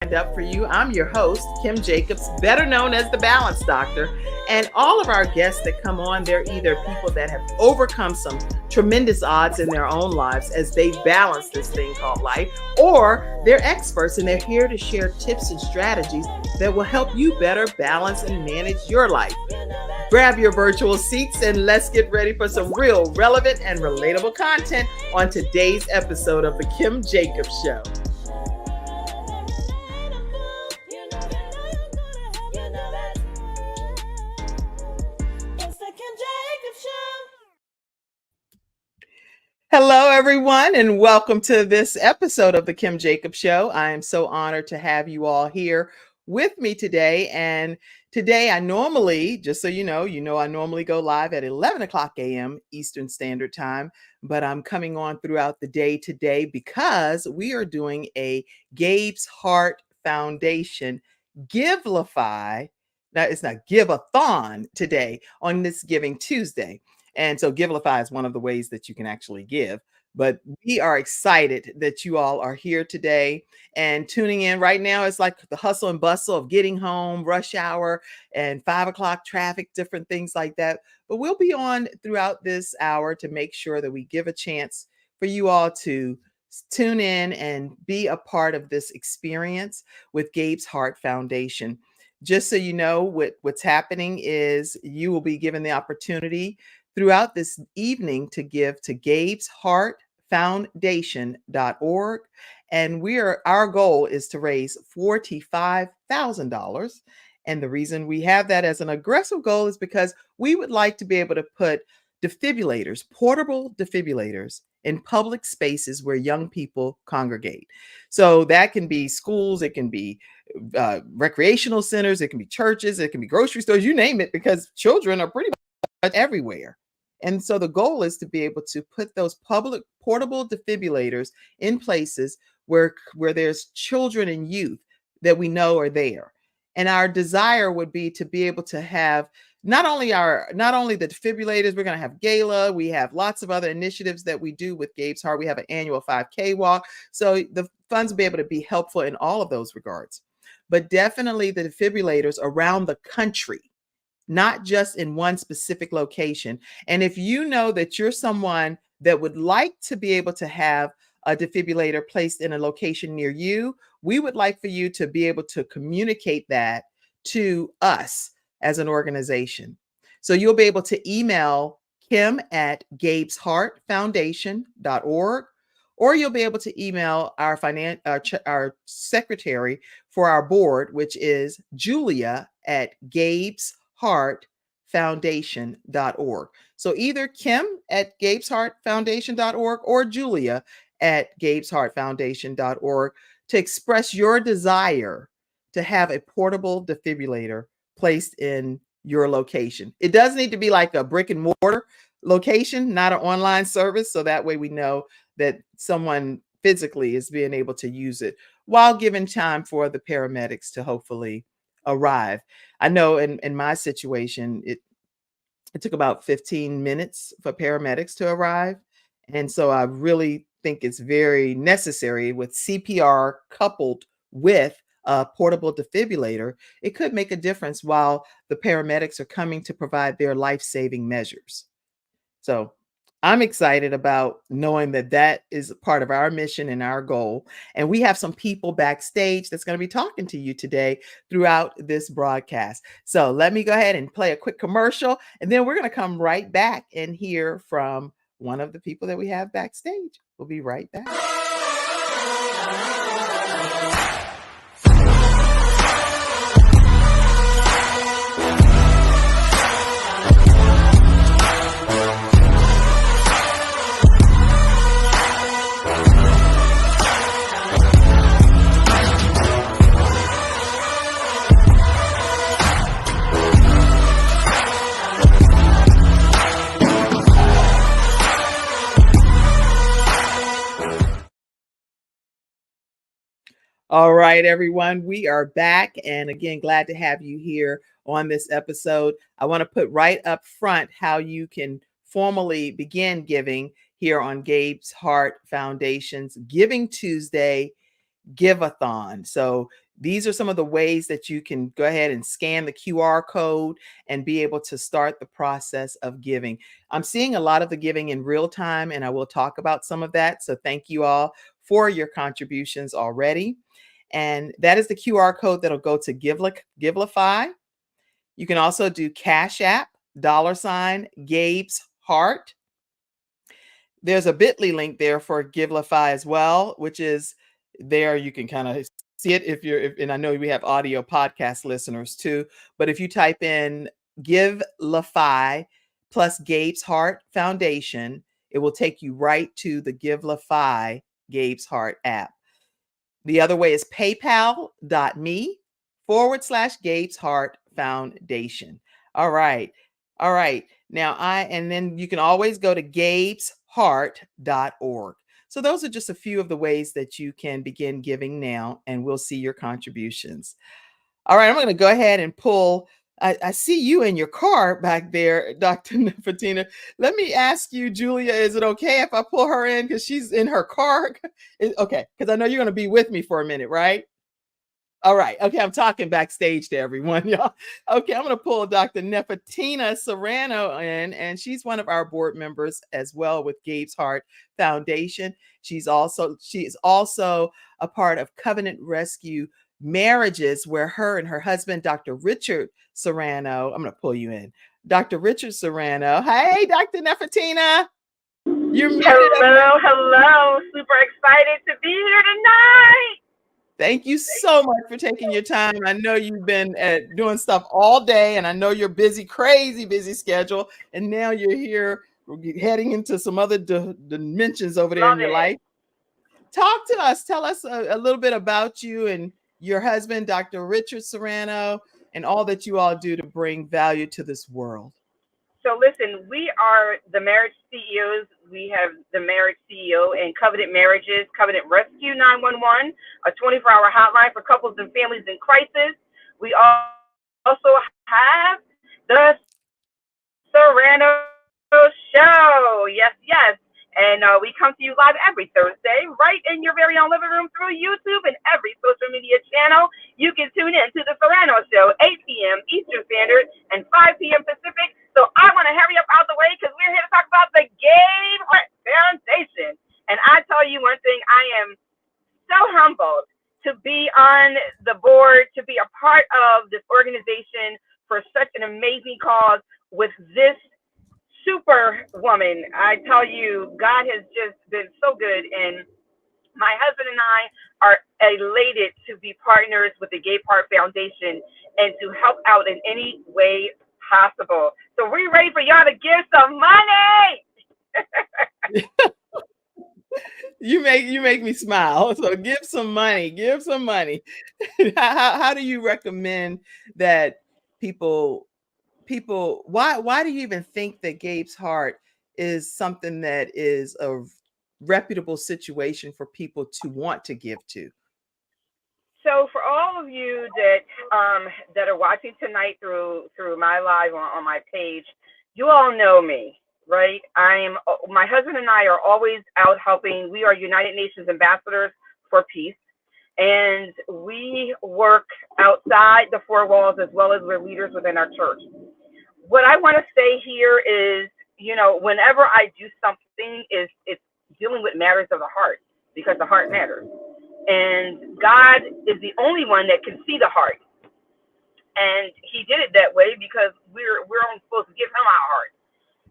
Up for you. I'm your host, Kim Jacobs, better known as the Balance Doctor. And all of our guests that come on, they're either people that have overcome some tremendous odds in their own lives as they balance this thing called life, or they're experts and they're here to share tips and strategies that will help you better balance and manage your life. Grab your virtual seats and let's get ready for some real, relevant, and relatable content on today's episode of The Kim Jacobs Show. Hello, everyone, and welcome to this episode of The Kim Jacobs Show. I am so honored to have you all here with me today. And today I normally, just so you know, I normally go live at 11 o'clock a.m. Eastern Standard Time, but I'm coming on throughout the day today because we are doing a Gabe's Heart Foundation Give-A-Thon. Now, it's not Give-A-Thon today on this Giving Tuesday. And so Give-A-Thon is one of the ways that you can actually give. But we are excited that you all are here today and tuning in right now. It's like the hustle and bustle of getting home, rush hour, and 5 o'clock traffic, different things like that. But we'll be on throughout this hour to make sure that we give a chance for you all to tune in and be a part of this experience with Gabe's Heart Foundation. Just so you know, what's happening is you will be given the opportunity throughout this evening to give to Gabe's Heart Foundation.org. And our goal is to raise $45,000. And the reason we have that as an aggressive goal is because we would like to be able to put defibrillators, portable defibrillators, in public spaces where young people congregate. So that can be schools, it can be recreational centers, it can be churches, it can be grocery stores, you name it, because children are pretty much everywhere. And so the goal is to be able to put those public portable defibrillators in places where there's children and youth that we know are there. And our desire would be to be able to have not only the defibrillators, we're going to have Gala, we have lots of other initiatives that we do with Gabe's Heart. We have an annual 5K walk. So the funds will be able to be helpful in all of those regards. But definitely the defibrillators around the country, not just in one specific location. And if you know that you're someone that would like to be able to have a defibrillator placed in a location near you, we would like for you to be able to communicate that to us as an organization. So you'll be able to email Kim at gabesheartfoundation.org, or you'll be able to email our secretary for our board, which is Julia at gabesheartfoundation.org. So either Kim at gabesheartfoundation.org or Julia at gabesheartfoundation.org to express your desire to have a portable defibrillator placed in your location. It does need to be like a brick and mortar location, not an online service. So that way we know that someone physically is being able to use it while giving time for the paramedics to hopefully arrive. I know in my situation, it took about 15 minutes for paramedics to arrive. And so I really think it's very necessary with CPR coupled with a portable defibrillator. It could make a difference while the paramedics are coming to provide their life-saving measures. So I'm excited about knowing that that is part of our mission and our goal. And we have some people backstage that's going to be talking to you today throughout this broadcast. So let me go ahead and play a quick commercial, and then we're going to come right back and hear from one of the people that we have backstage. We'll be right back. All right, everyone, we are back. And again, glad to have you here on this episode. I want to put right up front how you can formally begin giving here on Gabe's Heart Foundation's Giving Tuesday Give-A-Thon. So These are some of the ways that you can go ahead and scan the QR code and be able to start the process of giving. I'm seeing a lot of the giving in real time, and I will talk about some of that. So thank you all for your contributions already. And that is the QR code that'll go to Givelify. You can also do Cash App, $Gabe's Heart. There's a bit.ly link there for Givelify as well, which is there. You can kind of see it and I know we have audio podcast listeners too, but if you type in Givelify plus Gabe's Heart Foundation, it will take you right to the Givelify Gabe's Heart app. The other way is paypal.me/Gabe's Heart Foundation. All right. All right. Now and then you can always go to gabesheart.org. So those are just a few of the ways that you can begin giving now, and we'll see your contributions. All right, I'm going to go ahead and pull. I see you in your car back there, Dr. Nefertina. Let me ask you, Julia, is it okay if I pull her in because she's in her car? Okay, because I know you're going to be with me for a minute, right? All right. Okay, I'm talking backstage to everyone, y'all. Okay, I'm going to pull Dr. Nefertina Serrano in, and she's one of our board members as well with Gabe's Heart Foundation. She is also a part of Covenant Rescue Marriages, where her and her husband, Dr. Richard Serrano, I'm going to pull you in. Dr. Richard Serrano. Hey, Dr. Nefertina. You're muted. Hello. Super excited to be here tonight. Thank you so much for taking your time. I know you've been doing stuff all day, and I know you're busy, crazy busy schedule. And now you're here heading into some other dimensions over there in your life. Talk to us. Tell us a little bit about you and your husband, Dr. Richard Serrano, and all that you all do to bring value to this world. So listen, we are the marriage CEOs. We have the marriage CEO and Covenant Marriages, Covenant Rescue 911, a 24-hour hotline for couples and families in crisis. We also have the Serrano Show. Yes. And we come to you live every Thursday, right in your very own living room through YouTube and every social media channel. You can tune in to the Serrano Show, 8 p.m. Eastern Standard and 5 p.m. Pacific. So I want to hurry up out the way because we're here to talk about the Gabe Heart Foundation. And I tell you one thing, I am so humbled to be on the board, to be a part of this organization for such an amazing cause with this super woman. I tell you, God has just been so good, and my husband and I are elated to be partners with the Gabe Heart Foundation and to help out in any way possible. So we're ready for y'all to give some money. You make me smile. So give some money. How do you recommend that people why do you even think that Gabe's Heart is something that is a reputable situation for people to want to give to? So for all of you that are watching tonight through my live on my page, you all know me, right? My husband and I are always out helping. We are United Nations ambassadors for peace, and we work outside the four walls as well as we're leaders within our church. What I want to say here is, whenever I do something, it's dealing with matters of the heart, because the heart matters. And God is the only one that can see the heart. And he did it that way because we're only supposed to give him our heart.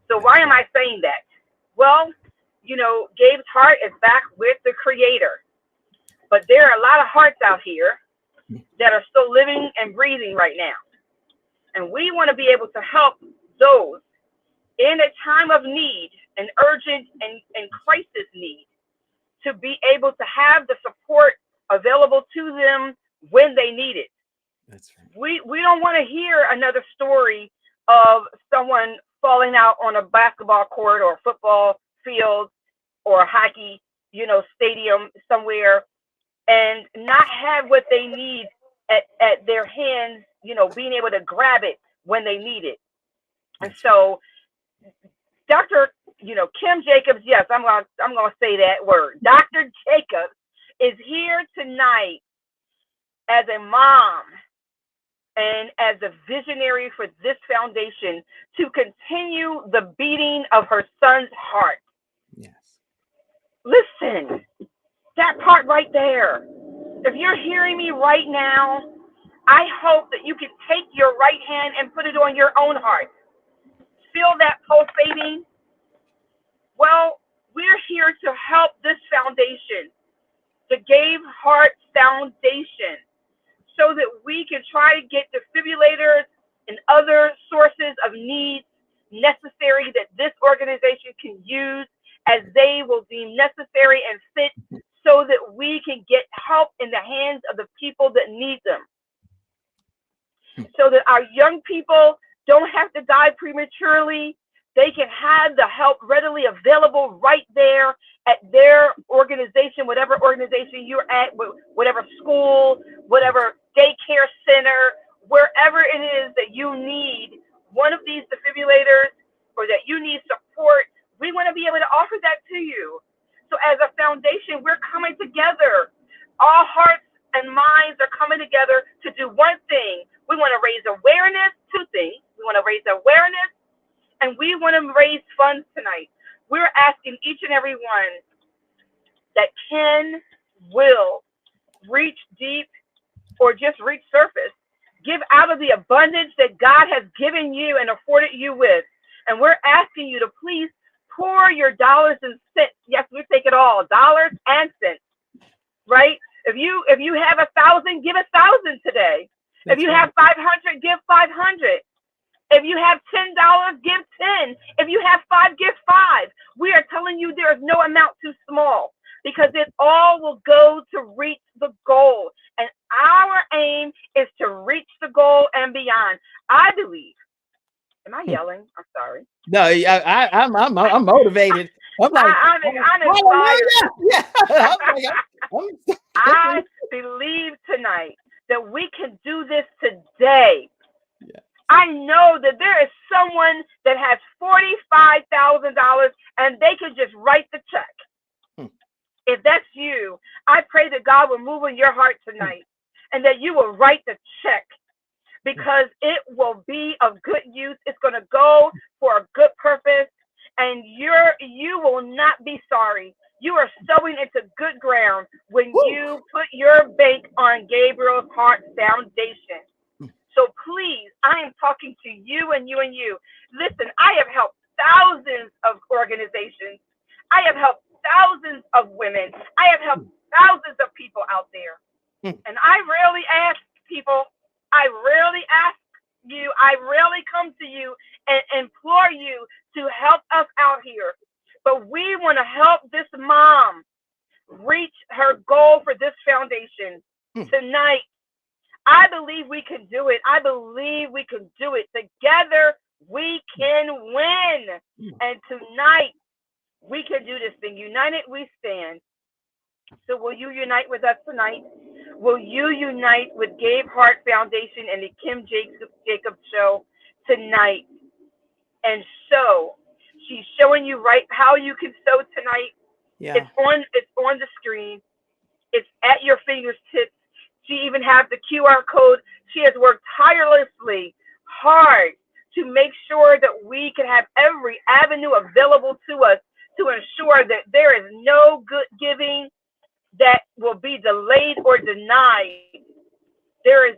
So why am I saying that? Well, Gabe's Heart is back with the Creator. But there are a lot of hearts out here that are still living and breathing right now. And we want to be able to help those in a time of need, an urgent and crisis need, to be able to have the support available to them when they need it. That's right. We don't want to hear another story of someone falling out on a basketball court or a football field or a hockey, stadium somewhere, and not have what they need at their hands, being able to grab it when they need it. And so Dr. Kim Jacobs, yes, I'm gonna say that word. Dr. Jacobs is here tonight as a mom and as a visionary for this foundation to continue the beating of her son's heart. Yes. Listen, that part right there. If you're hearing me right now, I hope that you can take your right hand and put it on your own heart. Feel that pulsating? Well, we're here to help this foundation, the Gabe Heart Foundation, so that we can try to get defibrillators and other sources of needs necessary that this organization can use as they will deem necessary and fit, so that we can get help in the hands of the people that need them. So that our young people don't have to die prematurely. They can have the help readily available right there at their organization, whatever organization you're at, whatever school, whatever daycare center, wherever it is that you need one of these defibrillators or that you need support. We want to be able to offer that to you. So as a foundation, we're coming together. All hearts and minds are coming together to do one thing. We want to raise awareness, two things. We want to raise awareness, and we want to raise funds tonight. We're asking each and every one that can, will reach deep or just reach surface. Give out of the abundance that God has given you and afforded you with. And we're asking you to please pour your dollars and cents. Yes, we take it all, dollars and cents, right? If you have 1,000, give 1,000 today. If you have 500, give 500. If you have $10, give 10. If you have 5, give 5. We are telling you there is no amount too small, because it all will go to reach the goal. And our aim is to reach the goal and beyond. I believe. Am I yelling? I'm sorry. No, I'm motivated. I'm like, I'm inspired. Yeah. I believe tonight that we can do this today. Yeah. I know that there is someone that has $45,000 and they can just write the check. If that's you, I pray that God will move in your heart tonight and that you will write the check, because it will be of good use. It's going to go for a good purpose, and you will not be sorry. You are sowing into good ground when you put your bank on Gabriel's Heart Foundation. So please, I am talking to you and you and you. Listen, I have helped thousands of organizations. I have helped thousands of women. I have helped thousands of people out there. And I rarely ask people, I rarely ask you, I rarely come to you and implore you to help us out here. But we want to help this mom reach her goal for this foundation tonight. I believe we can do it. I believe we can do it. Together, we can win. And tonight, we can do this thing. United, we stand. So will you unite with us tonight? Will you unite with Gabe Heart Foundation and the Kim Jacobs Show tonight? And so, she's showing you right how you can sow tonight. Yeah. It's on the screen. It's at your fingertips. She even has the QR code. She has worked tirelessly, hard, to make sure that we can have every avenue available to us to ensure that there is no good giving that will be delayed or denied.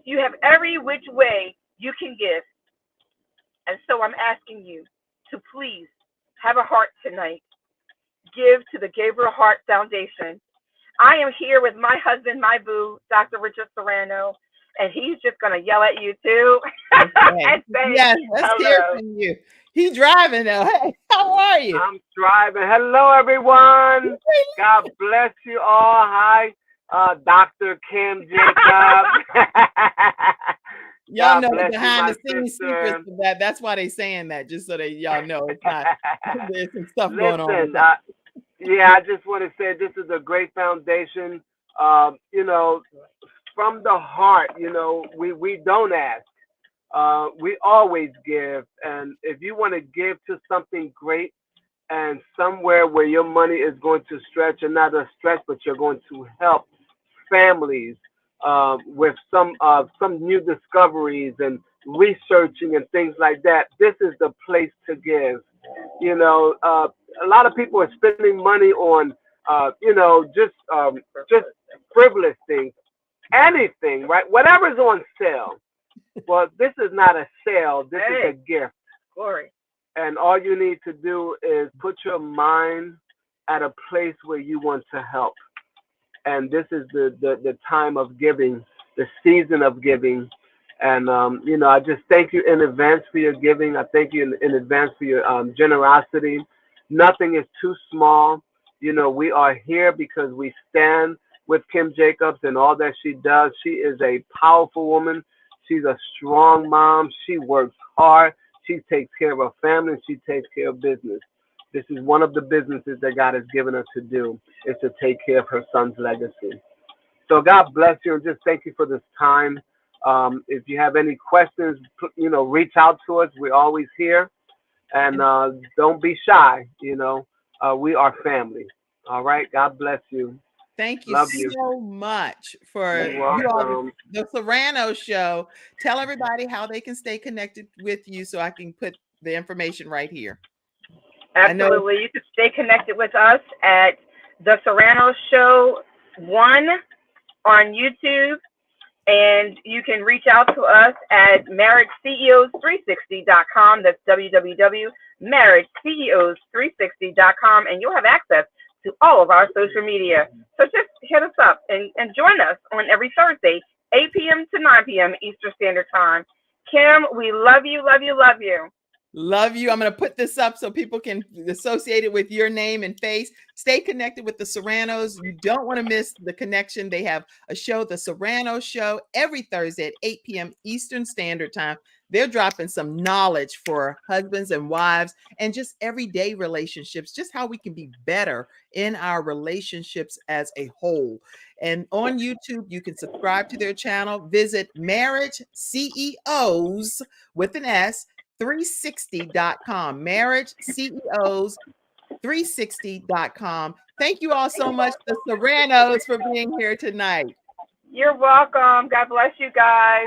You have every which way you can give. And so I'm asking you to please have a heart tonight. Give to the Gabriel Heart Foundation. I am here with my husband, my boo, Dr. Richard Serrano, and he's just going to yell at you too. Okay. And say, yes, let's hello. hear from you. He's driving now. Hey, how are you? I'm driving. Hello, everyone. God bless you all. Hi, Dr. Kim Jacobs. Y'all know the behind the scenes secrets of that. That's why they saying that, just so that y'all know it's not. There's some stuff going on. Yeah, I just want to say this is a great foundation. You know, from the heart. You know, we don't ask. We always give, and if you want to give to something great and somewhere where your money is going to stretch, and not a stretch, but you're going to help families, with some new discoveries and researching and things like that, this is the place to give. You know, a lot of people are spending money on, just frivolous things, anything, right? Whatever's on sale. Well, this is not a sale. This is a gift. Glory. And all you need to do is put your mind at a place where you want to help. And this is the time of giving, the season of giving. And, I just thank you in advance for your giving. I thank you in advance for your generosity. Nothing is too small. We are here because we stand with Kim Jacobs and all that she does. She is a powerful woman. She's a strong mom. She works hard. She takes care of her family. And she takes care of business. This is one of the businesses that God has given her to do, is to take care of her son's legacy. So God bless you, and just thank you for this time. If you have any questions, reach out to us. We're always here. And don't be shy. We are family. All right. God bless you. Thank you Love so much for You're you all, welcome. the Serrano Show. Tell everybody how they can stay connected with you so I can put the information right here. Absolutely. You can stay connected with us at The Serrano Show 1 on YouTube. And you can reach out to us at marriageCEOs360.com. That's www.marriageCEOs360.com. And you'll have access to all of our social media. So just hit us up and join us on every Thursday, 8 p.m. to 9 p.m. Eastern Standard Time. Kim, we love you, love you, love you. Love you. I'm going to put this up so people can associate it with your name and face. Stay connected with the Serranos. You don't want to miss the connection. They have a show, The Serrano Show, every Thursday at 8 p.m. Eastern Standard Time. They're dropping some knowledge for husbands and wives and just everyday relationships, just how we can be better in our relationships as a whole. And on YouTube, you can subscribe to their channel. Visit Marriage CEOs with an S 360.com. Marriage CEOs 360.com. Thank you all so much, the Serranos, for being here tonight. You're welcome. God bless you guys.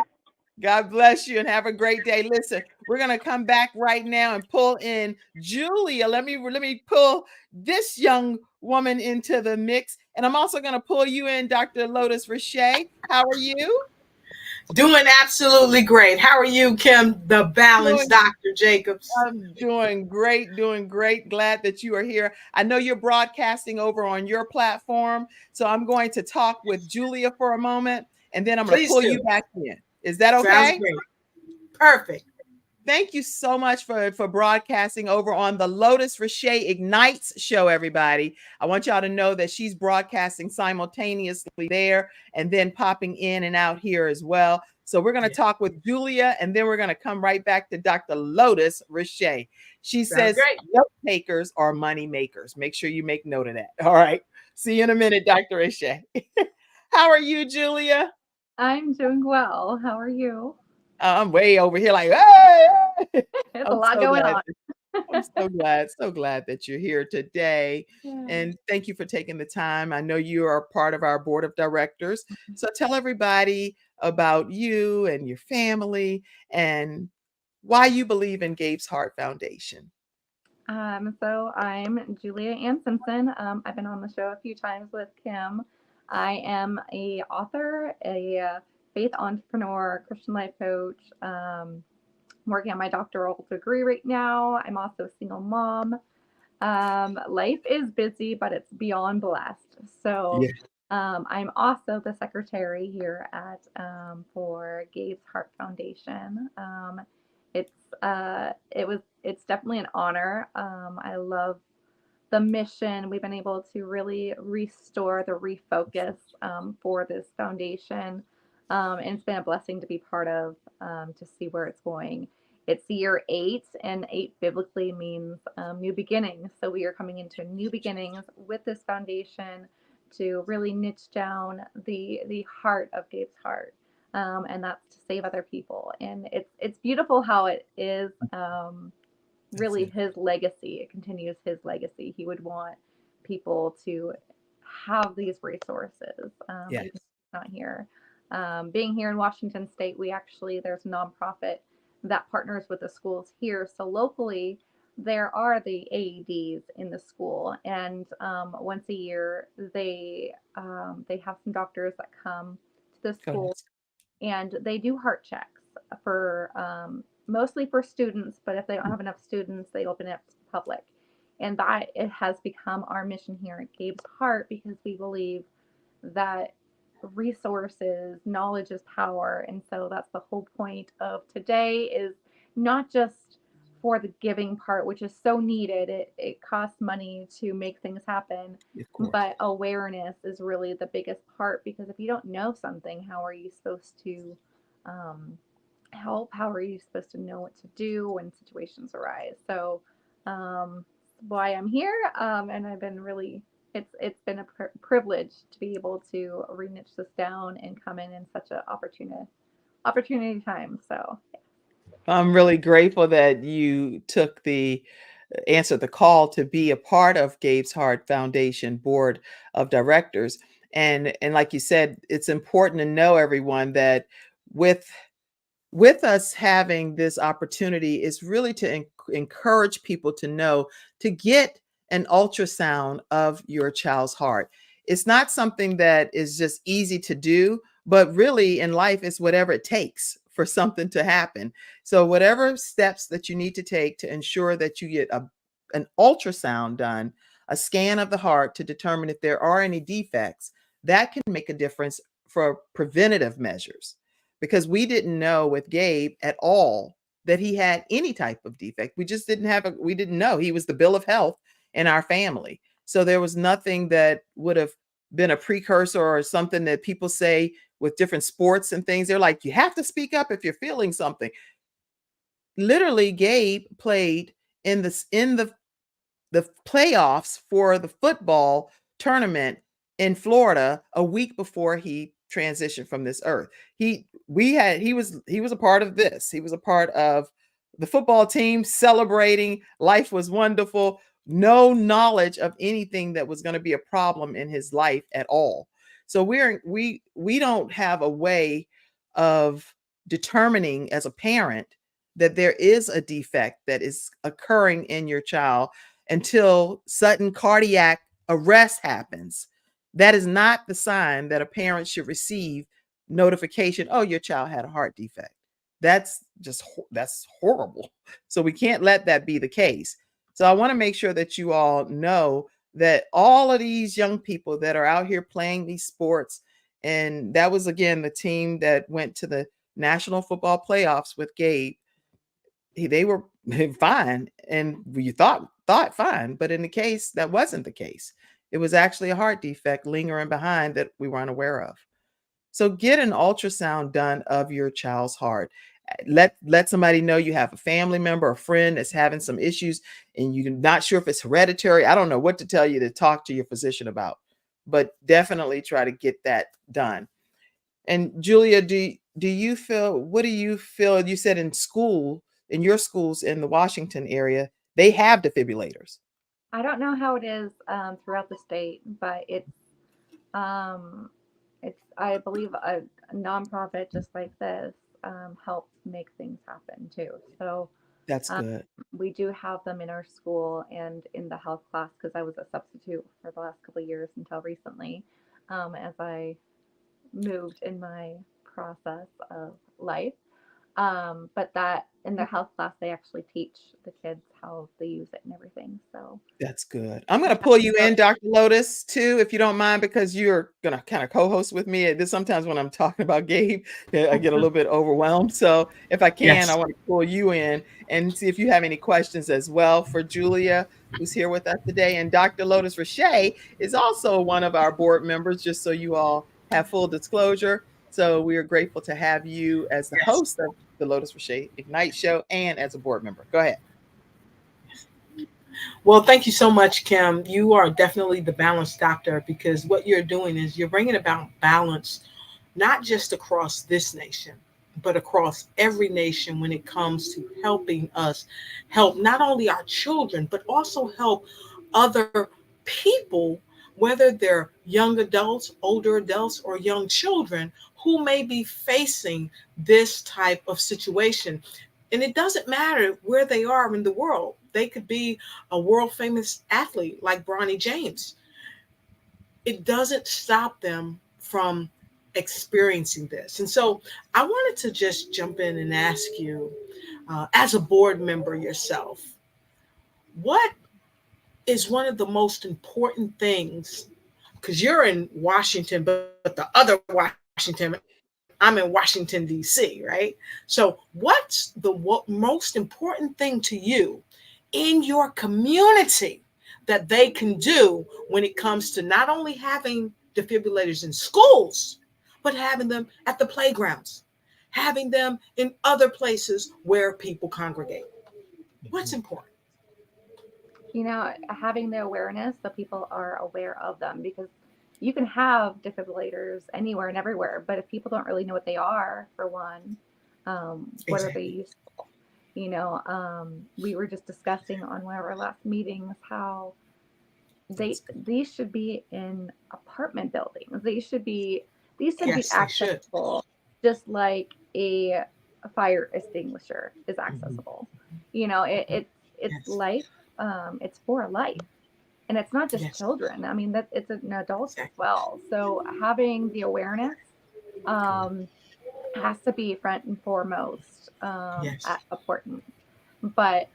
God bless you and have a great day. Listen, we're going to come back right now and pull in Julia. Let me pull this young woman into the mix. And I'm also going to pull you in, Dr. Lotus Riché. How are you? Doing absolutely great. How are you, Kim, the balanced Dr. Jacobs? I'm doing great, doing great. Glad that you are here. I know you're broadcasting over on your platform, so I'm going to talk with Julia for a moment, and then I'm going to pull you back in. Is that okay? Sounds great. Perfect. Thank you so much for broadcasting over on the Lotus Riché Ignites show, everybody. I want y'all to know that she's broadcasting simultaneously there and then popping in and out here as well. So we're going to talk with Julia, and then we're going to come right back to Dr. Lotus Riché. She says note takers are money makers. Make sure you make note of that. All right. See you in a minute, Dr. Riché. How are you, Julia? I'm doing well. How are you? I'm way over here like, hey! There's a lot going on. I'm so glad that you're here today. Yeah. And thank you for taking the time. I know you are part of our board of directors. So tell everybody about you and your family and why you believe in Gabe's Heart Foundation. So I'm Julia Ann Simpson. I've been on the show a few times with Kim. I am a author, a faith entrepreneur, Christian life coach, working on my doctoral degree right now. I'm also a single mom. Life is busy, but it's beyond blessed. So I'm also the secretary here at for Gabe's Heart Foundation. It's definitely an honor. I love the mission. We've been able to really restore the refocus for this foundation. And it's been a blessing to be part of, to see where it's going. It's year 8, and 8 biblically means new beginnings. So we are coming into new beginnings with this foundation to really niche down the heart of Gabe's heart. And that's to save other people. And it's beautiful how it is really his legacy. It continues his legacy. He would want people to have these resources. He's not here. Being here in Washington State, there's a nonprofit that partners with the schools here. So locally, there are the AEDs in the school, and once a year they have some doctors that come to the school, and they do heart checks for mostly for students, but if they don't have enough students, they open it up to the public. And that it has become our mission here at Gabe's Heart, because we believe that resources, knowledge is power. And so that's the whole point of today, is not just for the giving part, which is so needed. It costs money to make things happen, but awareness is really the biggest part, because if you don't know something, how are you supposed to help? How are you supposed to know what to do when situations arise? So why I'm here, and I've been really, it's been a privilege to be able to re-niche this down and come in such an opportunity time. So I'm really grateful that you answered the call to be a part of Gabe's Heart Foundation Board of Directors. And like you said, it's important to know, everyone, that with us having this opportunity is really to encourage people to know to get an ultrasound of your child's heart. It's not something that is just easy to do, but really in life, it's whatever it takes for something to happen. So whatever steps that you need to take to ensure that you get an ultrasound done, a scan of the heart to determine if there are any defects, that can make a difference for preventative measures. Because we didn't know with Gabe at all that he had any type of defect. We just we didn't know. He was the bill of health in our family. So there was nothing that would have been a precursor or something that people say with different sports and things. They're like, you have to speak up if you're feeling something. Literally, Gabe played in the playoffs for the football tournament in Florida a week before he transitioned from this earth. He was a part of this. He was a part of the football team celebrating. Life was wonderful. No knowledge of anything that was going to be a problem in his life at all. So we don't have a way of determining as a parent that there is a defect that is occurring in your child until sudden cardiac arrest happens. That is not the sign that a parent should receive notification, oh, your child had a heart defect. That's horrible. So we can't let that be the case. So I want to make sure that you all know that all of these young people that are out here playing these sports, and that was, again, the team that went to the National Football Playoffs with Gabe, they were fine. And you thought fine, but in the case, that wasn't the case. It was actually a heart defect lingering behind that we weren't aware of. So get an ultrasound done of your child's heart. Let somebody know you have a family member or friend that's having some issues and you're not sure if it's hereditary. I don't know what to tell you to talk to your physician about, but definitely try to get that done. And Julia, what do you feel? You said in your schools in the Washington area, they have defibrillators. I don't know how it is throughout the state, but it's I believe a nonprofit just like this helps make things happen too. So that's good. We do have them in our school and in the health class, because I was a substitute for the last couple of years until recently, as I moved in my process of life. But that in their health class, they actually teach the kids how they use it and everything. So that's good. I'm going to pull you in, Dr. Lotus, too, if you don't mind, because you're going to kind of co-host with me. Sometimes when I'm talking about Gabe, I get a little bit overwhelmed. So if I can, yes, I want to pull you in and see if you have any questions as well for Julia, who's here with us today. And Dr. Lotus Riché is also one of our board members, just so you all have full disclosure. So we are grateful to have you as the host of the Lotus Riché Ignite Show and as a board member. Go ahead. Well, thank you so much, Kim. You are definitely the balanced doctor, because what you're doing is you're bringing about balance, not just across this nation, but across every nation when it comes to helping us help not only our children, but also help other people, whether they're young adults, older adults, or young children who may be facing this type of situation. And it doesn't matter where they are in the world. They could be a world famous athlete like Bronny James. It doesn't stop them from experiencing this. And so I wanted to just jump in and ask you, as a board member yourself, what is one of the most important things? Because you're in Washington, but the other Washington, I'm in Washington, D.C., right? So what's the most important thing to you in your community that they can do when it comes to not only having defibrillators in schools, but having them at the playgrounds, having them in other places where people congregate? What's important? Having the awareness so people are aware of them, because you can have defibrillators anywhere and everywhere, but if people don't really know what they are, for one, what are they used for? We were just discussing on one of our last meetings how these should be in apartment buildings. These should be accessible, just like a fire extinguisher is accessible. It's life. It's for life, and it's not just children. I mean, that it's an adult as well. So having the awareness has to be front and foremost important. But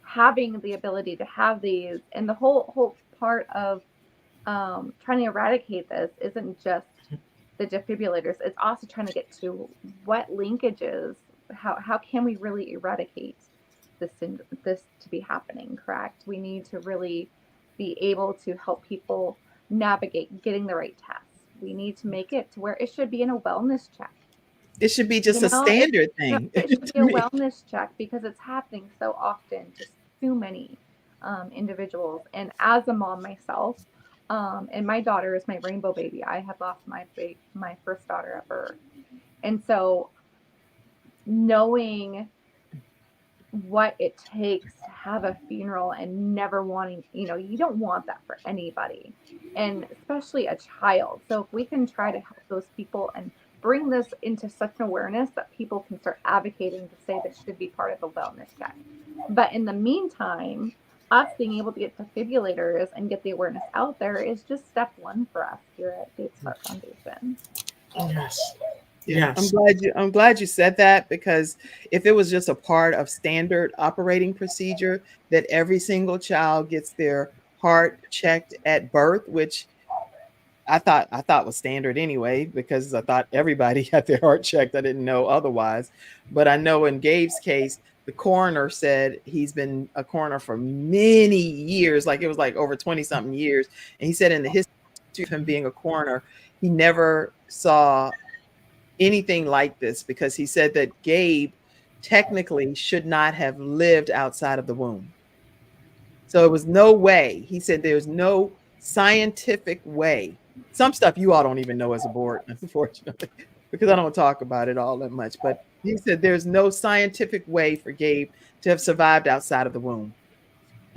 having the ability to have these, and the whole part of trying to eradicate this isn't just the defibrillators. It's also trying to get to what linkages. How can we really eradicate this to be happening? Correct. We need to really be able to help people navigate getting the right tests. We need to make it to where it should be in a wellness check. It should be just a standard thing. It should be a wellness check, because it's happening so often to too many individuals. And as a mom myself, and my daughter is my rainbow baby. I had lost my first daughter at birth, and so knowing what it takes to have a funeral and never wanting, you don't want that for anybody, and especially a child. So if we can try to help those people and bring this into such an awareness that people can start advocating to say this should be part of the wellness check. But in the meantime, us being able to get defibrillators and get the awareness out there is just step one for us here at Gabe's Heart Foundation. Yes. Yeah, I'm glad you said that, because if it was just a part of standard operating procedure that every single child gets their heart checked at birth, which I thought was standard anyway, because I thought everybody had their heart checked. I didn't know otherwise. But I know in Gabe's case, the coroner said he's been a coroner for many years, like it was like over 20 something years. And he said in the history of him being a coroner, he never saw anything like this, because he said that Gabe technically should not have lived outside of the womb. So it was no way. He said there's no scientific way. Some stuff you all don't even know as a board, unfortunately, because I don't talk about it all that much. But he said there's no scientific way for Gabe to have survived outside of the womb.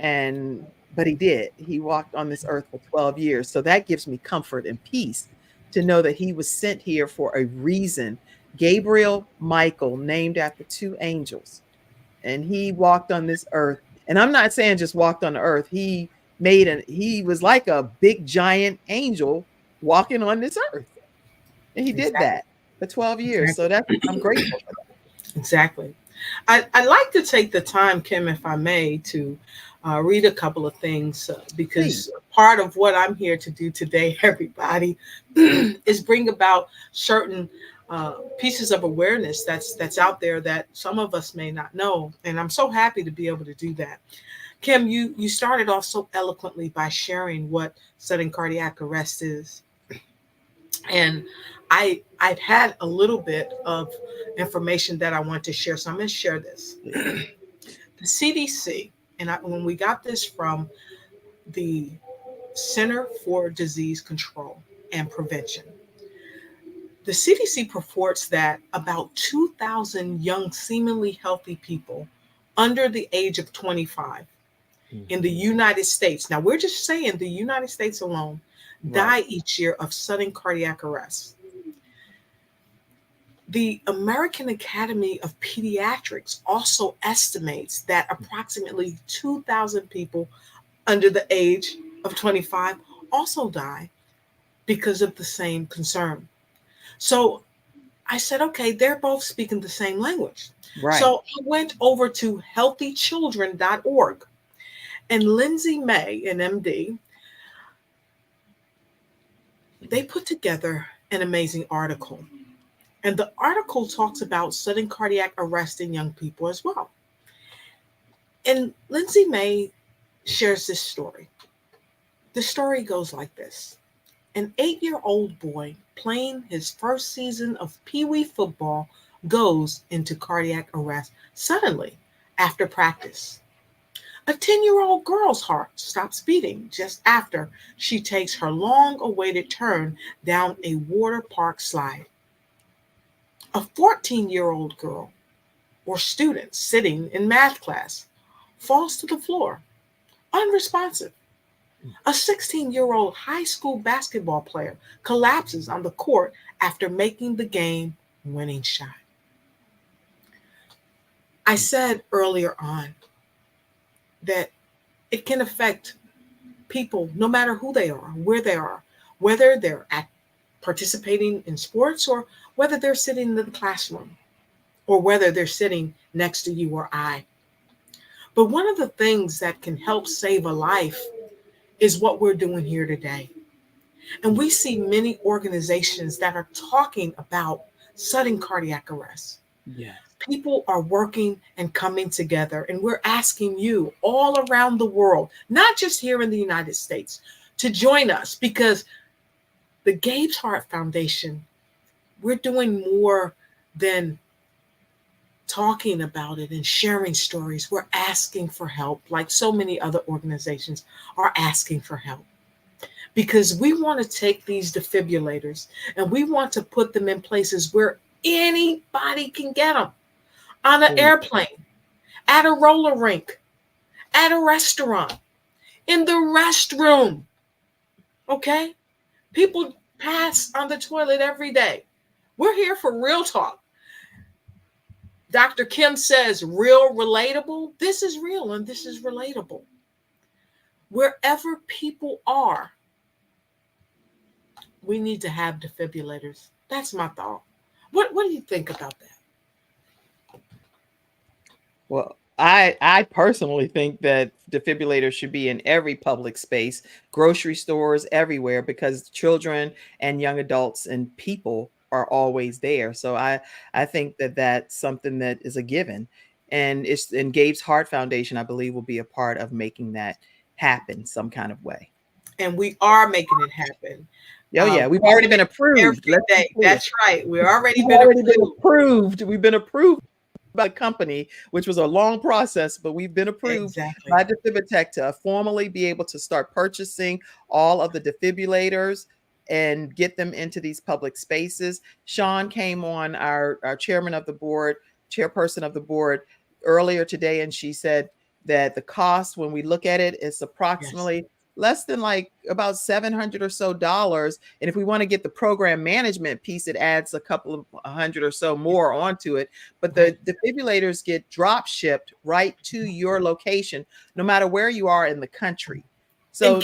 But he did. He walked on this earth for 12 years. So that gives me comfort and peace to know that he was sent here for a reason. Gabriel Michael, named after two angels. And he walked on this earth. And I'm not saying just walked on the earth. He was like a big giant angel walking on this earth. And he did that for 12 years. So I'm grateful for that. Exactly. I'd like to take the time, Kim, if I may, to read a couple of things, because part of what I'm here to do today, everybody, is bring about certain pieces of awareness that's out there that some of us may not know. And I'm so happy to be able to do that. Kim, you started off so eloquently by sharing what sudden cardiac arrest is. And I've had a little bit of information that I want to share. So I'm going to share this. The CDC, and when we got this from the Center for Disease Control and Prevention, the CDC reports that about 2,000 young, seemingly healthy people under the age of 25 in the United States, now we're just saying the United States alone, die each year of sudden cardiac arrest. The American Academy of Pediatrics also estimates that approximately 2,000 people under the age of 25 also die because of the same concern. So I said, okay, they're both speaking the same language. Right. So I went over to healthychildren.org, and Lindsay May, an MD, they put together an amazing article. And the article talks about sudden cardiac arrest in young people as well. And Lindsay May shares this story. The story goes like this. An 8-year-old boy playing his first season of Pee Wee football goes into cardiac arrest suddenly after practice. A 10-year-old girl's heart stops beating just after she takes her long-awaited turn down a water park slide. A 14-year-old girl or student sitting in math class falls to the floor, unresponsive. A 16-year-old high school basketball player collapses on the court after making the game-winning shot. I said earlier on that it can affect people no matter who they are, where they are, whether they're participating in sports or whether they're sitting in the classroom or whether they're sitting next to you or I. But one of the things that can help save a life is what we're doing here today. And we see many organizations that are talking about sudden cardiac arrest. Yes. People are working and coming together, and we're asking you all around the world, not just here in the United States, to join us, because the Gabe's Heart Foundation, we're doing more than talking about it and sharing stories. We're asking for help, like so many other organizations are asking for help, because we want to take these defibrillators and we want to put them in places where anybody can get them. On an airplane, at a roller rink, at a restaurant, in the restroom. Okay? People pass on the toilet every day. We're here for real talk. Dr. Kim says real, relatable. This is real and this is relatable. Wherever people are, we need to have defibrillators. That's my thought. What do you think about that? Well, I personally think that defibrillators should be in every public space, grocery stores, everywhere, because children and young adults and people are always there. So I think that that's something that is a given. And it's in Gabe's Heart Foundation, I believe, will be a part of making that happen some kind of way. And we are making it happen. Oh yeah, we've already been approved. Every day. That's right. We've already been approved. We've been approved by the company, which was a long process, but we've been approved by Defibitech to formally be able to start purchasing all of the defibrillators and get them into these public spaces. Sean came on, our chairperson of the board earlier today, and she said that the cost, when we look at it, is approximately less than like about $700 or so. And if we want to get the program management piece, it adds a couple of $100 or so more onto it. But the defibrillators get drop shipped right to your location, no matter where you are in the country. So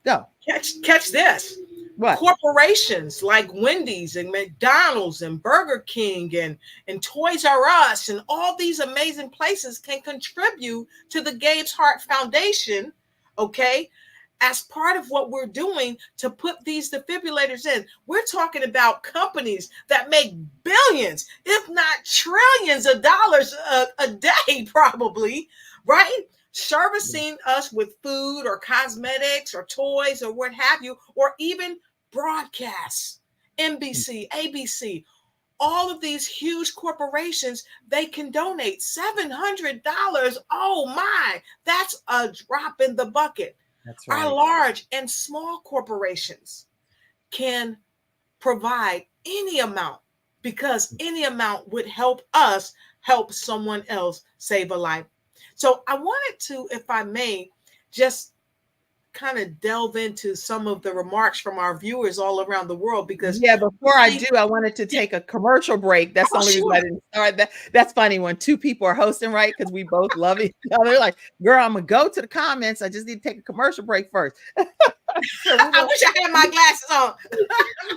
go catch this. What? Corporations like Wendy's and McDonald's and Burger King and Toys R Us and all these amazing places can contribute to the Gabe's Heart Foundation, okay, as part of what we're doing to put these defibrillators in. We're talking about companies that make billions, if not trillions of dollars a day, probably, right? Servicing us with food or cosmetics or toys or what have you, or even broadcasts, NBC, ABC, all of these huge corporations, they can donate $700. Oh my, that's a drop in the bucket. That's right. Our large and small corporations can provide any amount, because any amount would help us help someone else save a life. So I wanted to, if I may, just kind of delve into some of the remarks from our viewers all around the world, because yeah, before I do, I wanted to take a commercial break. That's the Oh, only reason I sure. didn't start that. That's funny when two people are hosting, right? Because we both love each other. Like, girl, I'm gonna go to the comments. I just need to take a commercial break first. So I wish I had my glasses on.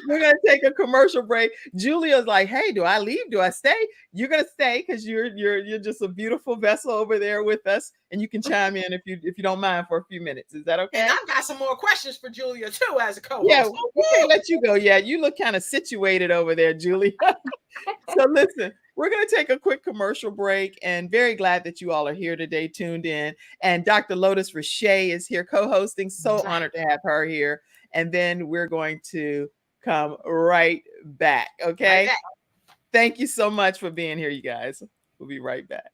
we're gonna take a commercial break. Julia's like, "Hey, do I leave? Do I stay?" You're gonna stay because you're just a beautiful vessel over there with us, and you can chime in if you don't mind for a few minutes. Is that okay? And I've got some more questions for Julia too as a co-host. Yeah, we can't let you go. Yeah, you look kind of situated over there, Julia. So listen, we're going to take a quick commercial break, and very glad that you all are here today, tuned in. And Dr. Lotus Riché is here co-hosting. So honored to have her here. And then we're going to come right back. Okay. Right back. Thank you so much for being here, you guys. We'll be right back.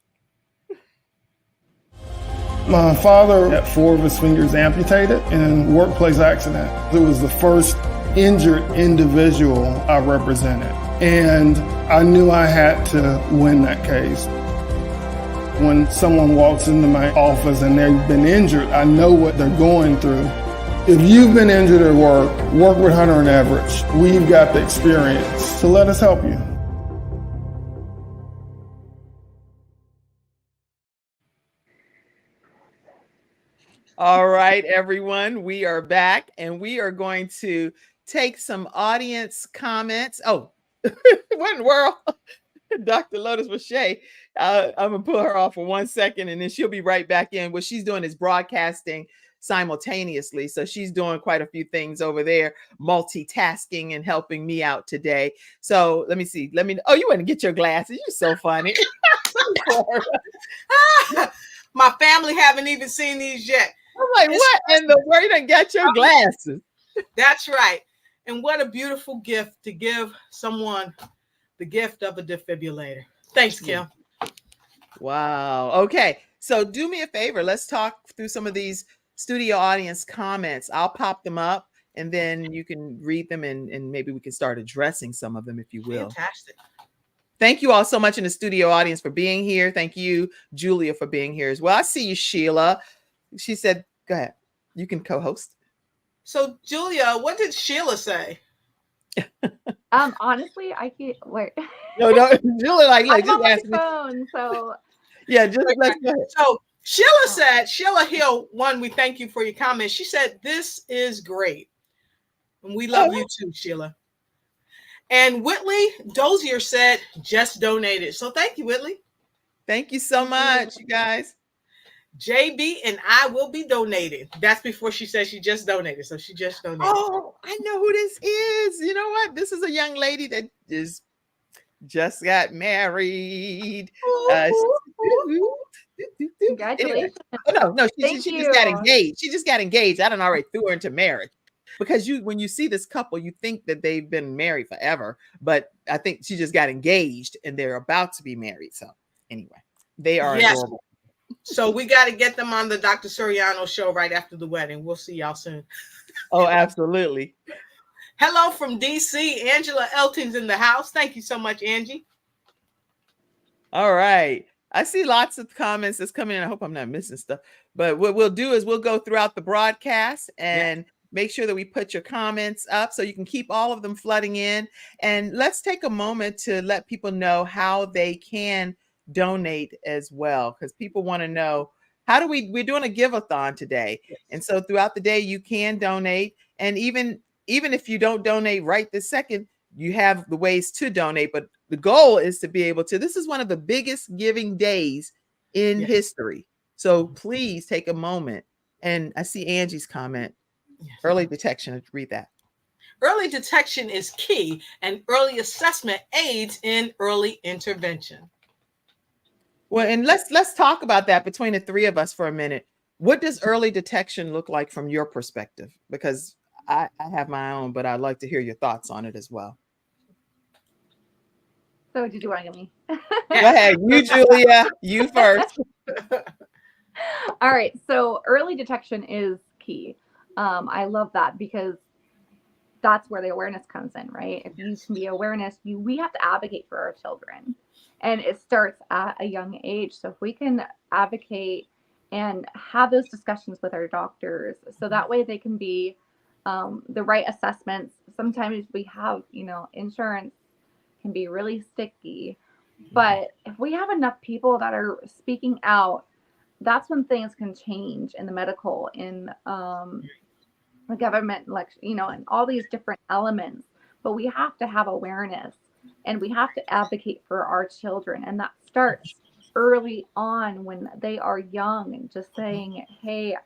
My father had 4 of his fingers amputated in a workplace accident. It was the first injured individual I represented, and I knew I had to win that case. When someone walks into my office and they've been injured, I know what they're going through. If you've been injured at work, work with Hunter and Everett. We've got the experience, so let us help you. All right, everyone, we are back, and we are going to take some audience comments. Oh, what in the world? Dr. Lotus Riché, I'm going to pull her off for 1 second, and then she'll be right back in. What she's doing is broadcasting simultaneously. So she's doing quite a few things over there, multitasking and helping me out today. So let me see. Oh, you want to get your glasses. You're so funny. My family haven't even seen these yet. I'm like, what in the world? You done got your glasses. That's right. And what a beautiful gift to give someone the gift of a defibrillator. Thanks, Kim. Wow. Okay. So do me a favor. Let's talk through some of these studio audience comments. I'll pop them up, and then you can read them, and maybe we can start addressing some of them, if you will. Fantastic. Thank you all so much in the studio audience for being here. Thank you, Julia, for being here as well. I see you, Sheila. She said, go ahead. You can co-host. So, Julia, what did Sheila say? Honestly, I can't wait. No, Julia, like I'm on just my phone, so yeah, just let's go ahead. So Sheila said, Sheila Hill, one, we thank you for your comment. She said, this is great. And we love you too, Sheila. And Whitley Dozier said, just donated. So thank you, Whitley. Thank you so much, you guys. JB and I will be donating. That's before she said she just donated. So she just donated. Oh, I know who this is. You know what? This is a young lady that just got married. Congratulations. Anyway. No, she just got engaged. She just got engaged. I done already threw her into marriage. Because when you see this couple, you think that they've been married forever, but I think she just got engaged and they're about to be married. So anyway, they are adorable. So we got to get them on the Dr. Soriano show right after the wedding. We'll see y'all soon. Oh, absolutely. Hello from DC. Angela Elton's in the house. Thank you so much, Angie. All right. I see lots of comments that's coming in. I hope I'm not missing stuff. But what we'll do is we'll go throughout the broadcast and make sure that we put your comments up so you can keep all of them flooding in. And let's take a moment to let people know how they can donate as well, because people want to know we're doing a Give-A-Thon today. And so throughout the day, you can donate. And even if you don't donate right this second, you have the ways to donate. But the goal is to be able to, this is one of the biggest giving days in history. So please take a moment. And I see Angie's comment. Early detection. Read that. Early detection is key, and early assessment aids in early intervention. Well, and let's talk about that between the three of us for a minute. What does early detection look like from your perspective? Because I have my own, but I'd like to hear your thoughts on it as well. So did you want to give me? Go ahead. You, Julia. You first. All right. So early detection is key. I love that because that's where the awareness comes in, right? If you can be awareness, we have to advocate for our children, and it starts at a young age. So if we can advocate and have those discussions with our doctors so that way they can be the right assessments. Sometimes we have, insurance can be really sticky, but if we have enough people that are speaking out, that's when things can change in the medical, in the government, and all these different elements. But we have to have awareness, and we have to advocate for our children, and that starts early on when they are young, and just saying, hey,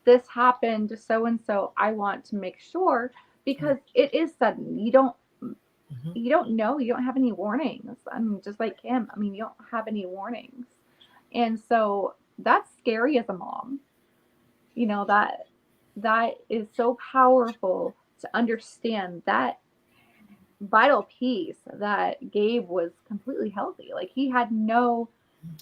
this happened to so and so, I want to make sure, because it is sudden. You don't know, you don't have any warnings. I mean, just like Kim, I mean, you don't have any warnings. And so that's scary as a mom, that is so powerful to understand that vital piece, that Gabe was completely healthy. Like, he had no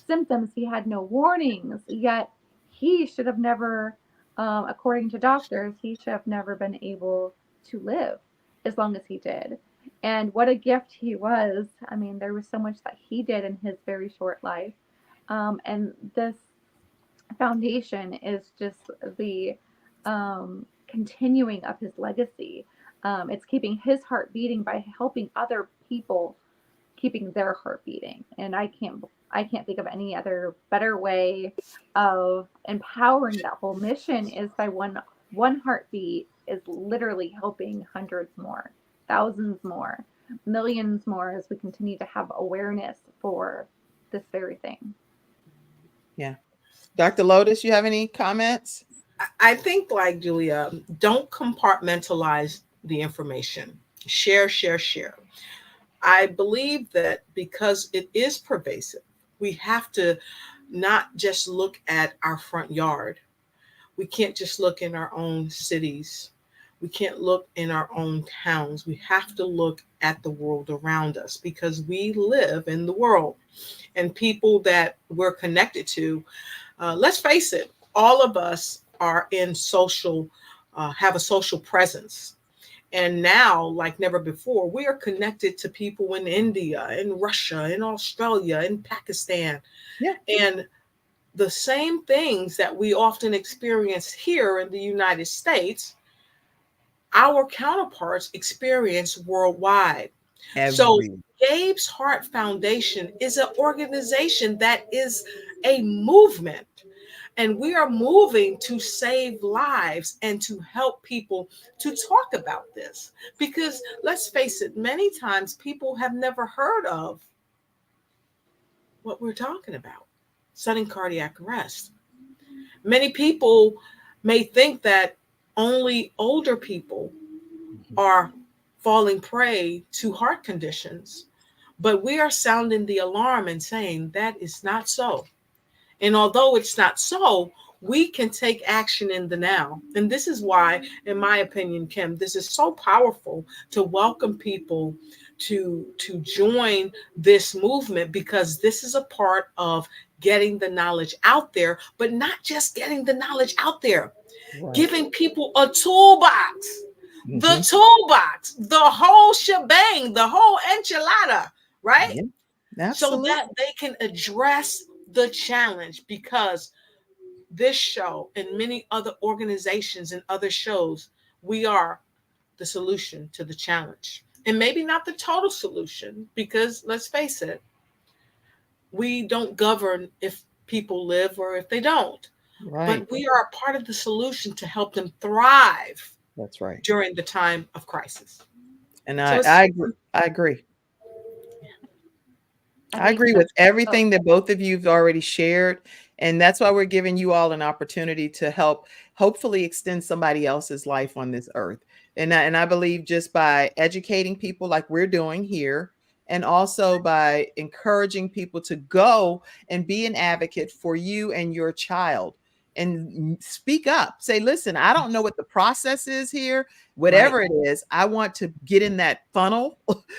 symptoms, he had no warnings, yet he should have never, according to doctors, he should have never been able to live as long as he did. And what a gift he was. I mean, there was so much that he did in his very short life. And this foundation is just the continuing of his legacy. It's keeping his heart beating by helping other people keeping their heart beating. And I can't think of any other better way of empowering that whole mission is by one heartbeat is literally helping hundreds more, thousands more, millions more, as we continue to have awareness for this very thing. Yeah. Dr. Lotus, you have any comments? I think, like Julia, don't compartmentalize the information. Share. I believe that because it is pervasive, we have to not just look at our front yard. We can't just look in our own cities. We can't look in our own towns. We have to look at the world around us, because we live in the world, and people that we're connected to, let's face it, all of us are in social, have a social presence. And now, like never before, we are connected to people in India, in Russia, in Australia, in Pakistan. Yeah. And the same things that we often experience here in the United States, our counterparts experience worldwide. So Gabe's Heart Foundation is an organization that is a movement. And we are moving to save lives and to help people to talk about this. Because let's face it, many times people have never heard of what we're talking about, sudden cardiac arrest. Many people may think that only older people are falling prey to heart conditions, but we are sounding the alarm and saying that is not so. And although it's not so, we can take action in the now. And this is why, in my opinion, Kim, this is so powerful to welcome people to join this movement, because this is a part of getting the knowledge out there, but not just getting the knowledge out there, giving people a toolbox, the toolbox, the whole shebang, the whole enchilada, right? So that they can address the challenge, because this show and many other organizations and other shows, we are the solution to the challenge. And maybe not the total solution, because let's face it, we don't govern if people live or if they don't. Right. But we are a part of the solution to help them thrive. That's right. During the time of crisis. And I agree. I agree with everything that both of you have already shared. And that's why we're giving you all an opportunity to help hopefully extend somebody else's life on this earth. And I believe just by educating people like we're doing here, and also by encouraging people to go and be an advocate for you and your child. And speak up, say, listen, I don't know what the process is here, whatever it is, I want to get in that funnel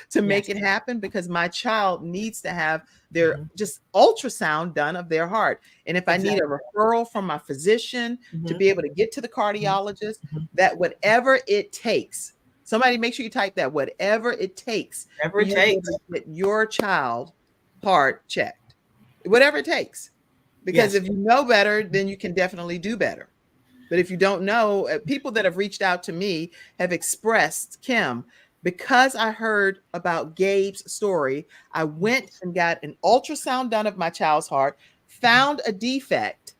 to make it happen, because my child needs to have their just ultrasound done of their heart. And if I need a referral from my physician to be able to get to the cardiologist, that whatever it takes, somebody make sure you type that, whatever it takes, to get your child heart checked, whatever it takes. Because Yes. if you know better, then you can definitely do better. But if you don't know, people that have reached out to me have expressed, Kim, because I heard about Gabe's story, I went and got an ultrasound done of my child's heart, found a defect,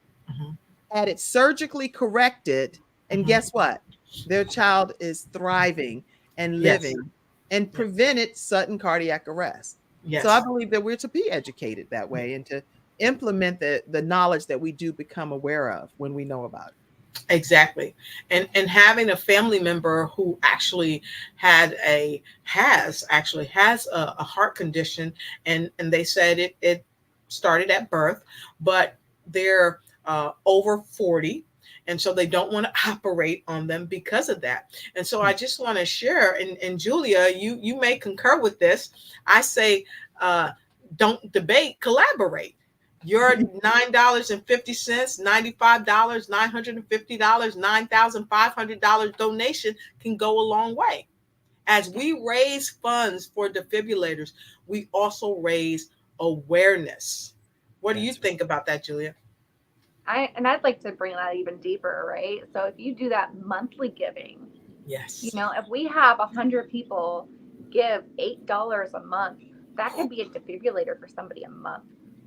had it surgically corrected, and guess what? Their child is thriving and Yes. living and prevented sudden cardiac arrest. Yes. So I believe that we're to be educated that way and to implement the knowledge that we do become aware of when we know about it. Exactly. And having a family member who actually has a heart condition, and they said it started at birth, but they're over 40, and so they don't want to operate on them because of that. And so I just want to share, and Julia, you may concur with this. I say don't debate, collaborate. Your $9.50, $95, $950, $9,500 donation can go a long way. As we raise funds for defibrillators, we also raise awareness. What do you think about that, Julia? I'd like to bring that even deeper, right? So if you do that monthly giving, yes, if we have 100 people give $8 a month, that could be a defibrillator for somebody a month.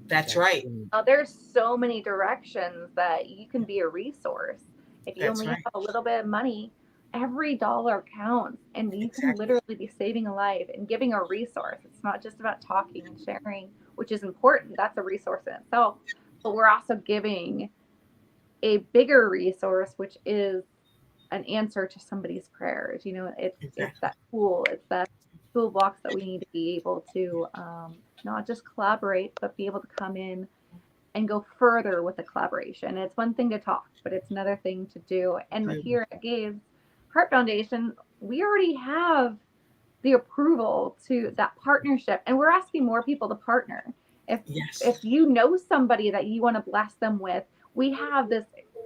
That's right. There's so many directions that you can be a resource. If you only have a little bit of money, every dollar counts, and you can literally be saving a life and giving a resource. It's not just about talking and sharing, which is important. That's a resource in itself. But we're also giving a bigger resource, which is an answer to somebody's prayers. It's that tool. It's that toolbox that we need to be able to not just collaborate, but be able to come in and go further with the collaboration. It's one thing to talk, but it's another thing to do. And here at Gabe's Heart Foundation, we already have the approval to that partnership, and we're asking more people to partner. If you know somebody that you want to bless them with, we have this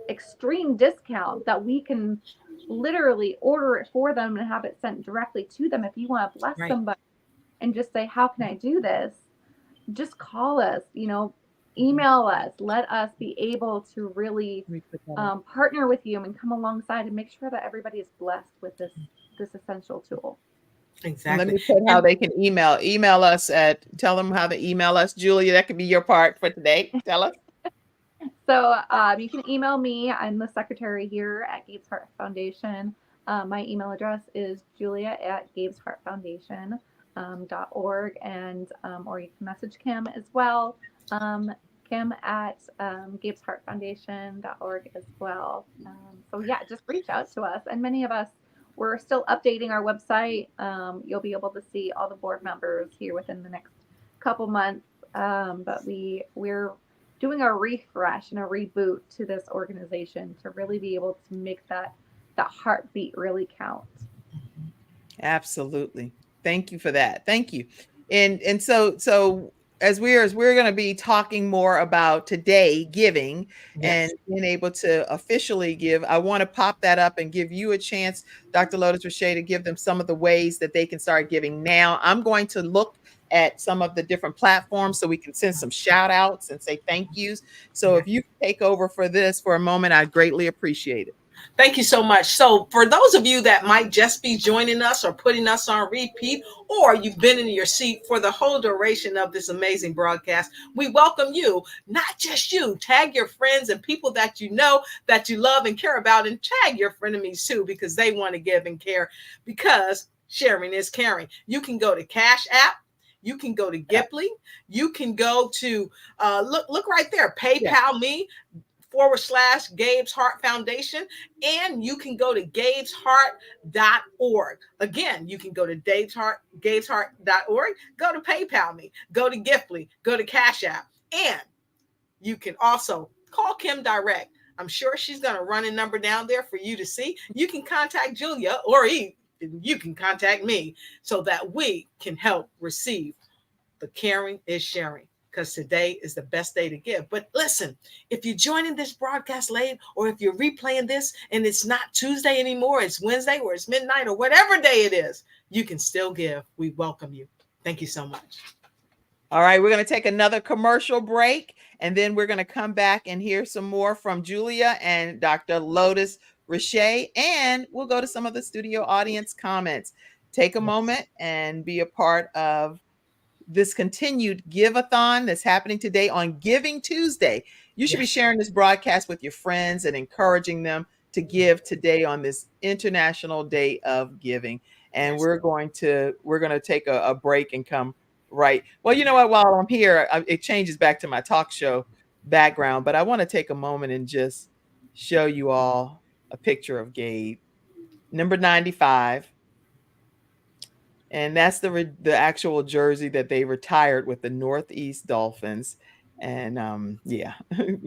extreme discount that we can literally order it for them and have it sent directly to them. If you want to bless somebody and just say, how can I do this? Just call us, email us, let us be able to really partner with you and come alongside and make sure that everybody is blessed with this essential tool. Exactly. Let me tell how they can email us tell them how to email us. Julia, that could be your part for today. Tell us. So you can email me. I'm the secretary here at Gabe's Heart Foundation. My email address is julia@gabesheartfoundation.org, and or you can message Kim as well. Kim at gabesheartfoundation.org as well. So yeah, just reach out to us. And many of us, we're still updating our website. You'll be able to see all the board members here within the next couple months. But we're doing a refresh and a reboot to this organization to really be able to make that heartbeat really count. Absolutely. Thank you for that. Thank you. And so as we're going to be talking more about today giving and being able to officially give, I want to pop that up and give you a chance, Dr. Lotus Riché, to give them some of the ways that they can start giving now. I'm going to look at some of the different platforms so we can send some shout outs and say thank yous. So if you take over for this for a moment, I'd greatly appreciate it. Thank you so much. So for those of you that might just be joining us or putting us on repeat, or you've been in your seat for the whole duration of this amazing broadcast, we welcome you. Not just you. Tag your friends and people that you know, that you love and care about, and tag your frenemies too, because they want to give and care, because sharing is caring. You can go to Cash App. You can go to Giply. You can go to, look right there, PayPal me. /Gabe's Heart Foundation, and you can go to gabesheart.org. Again, you can go to gabesheart.org, go to PayPal me, go to Giply, go to Cash App, and you can also call Kim direct. I'm sure she's going to run a number down there for you to see. You can contact Julia, or you can contact me, so that we can help receive the Caring is Sharing, because today is the best day to give. But listen, if you're joining this broadcast late, or if you're replaying this and it's not Tuesday anymore, it's Wednesday or it's midnight or whatever day it is, you can still give. We welcome you. Thank you so much. All right, we're going to take another commercial break. And then we're going to come back and hear some more from Julia and Dr. Lotus Riché, and we'll go to some of the studio audience comments. Take a moment and be a part of this continued Give-A-Thon that's happening today on Giving Tuesday. You should be sharing this broadcast with your friends and encouraging them to give today on this International Day of Giving. And we're going to take a break and come right. Well, you know what? While I'm here, it changes back to my talk show background, but I want to take a moment and just show you all a picture of Gabe, number 95. And that's the actual jersey that they retired with the Northeast Dolphins. And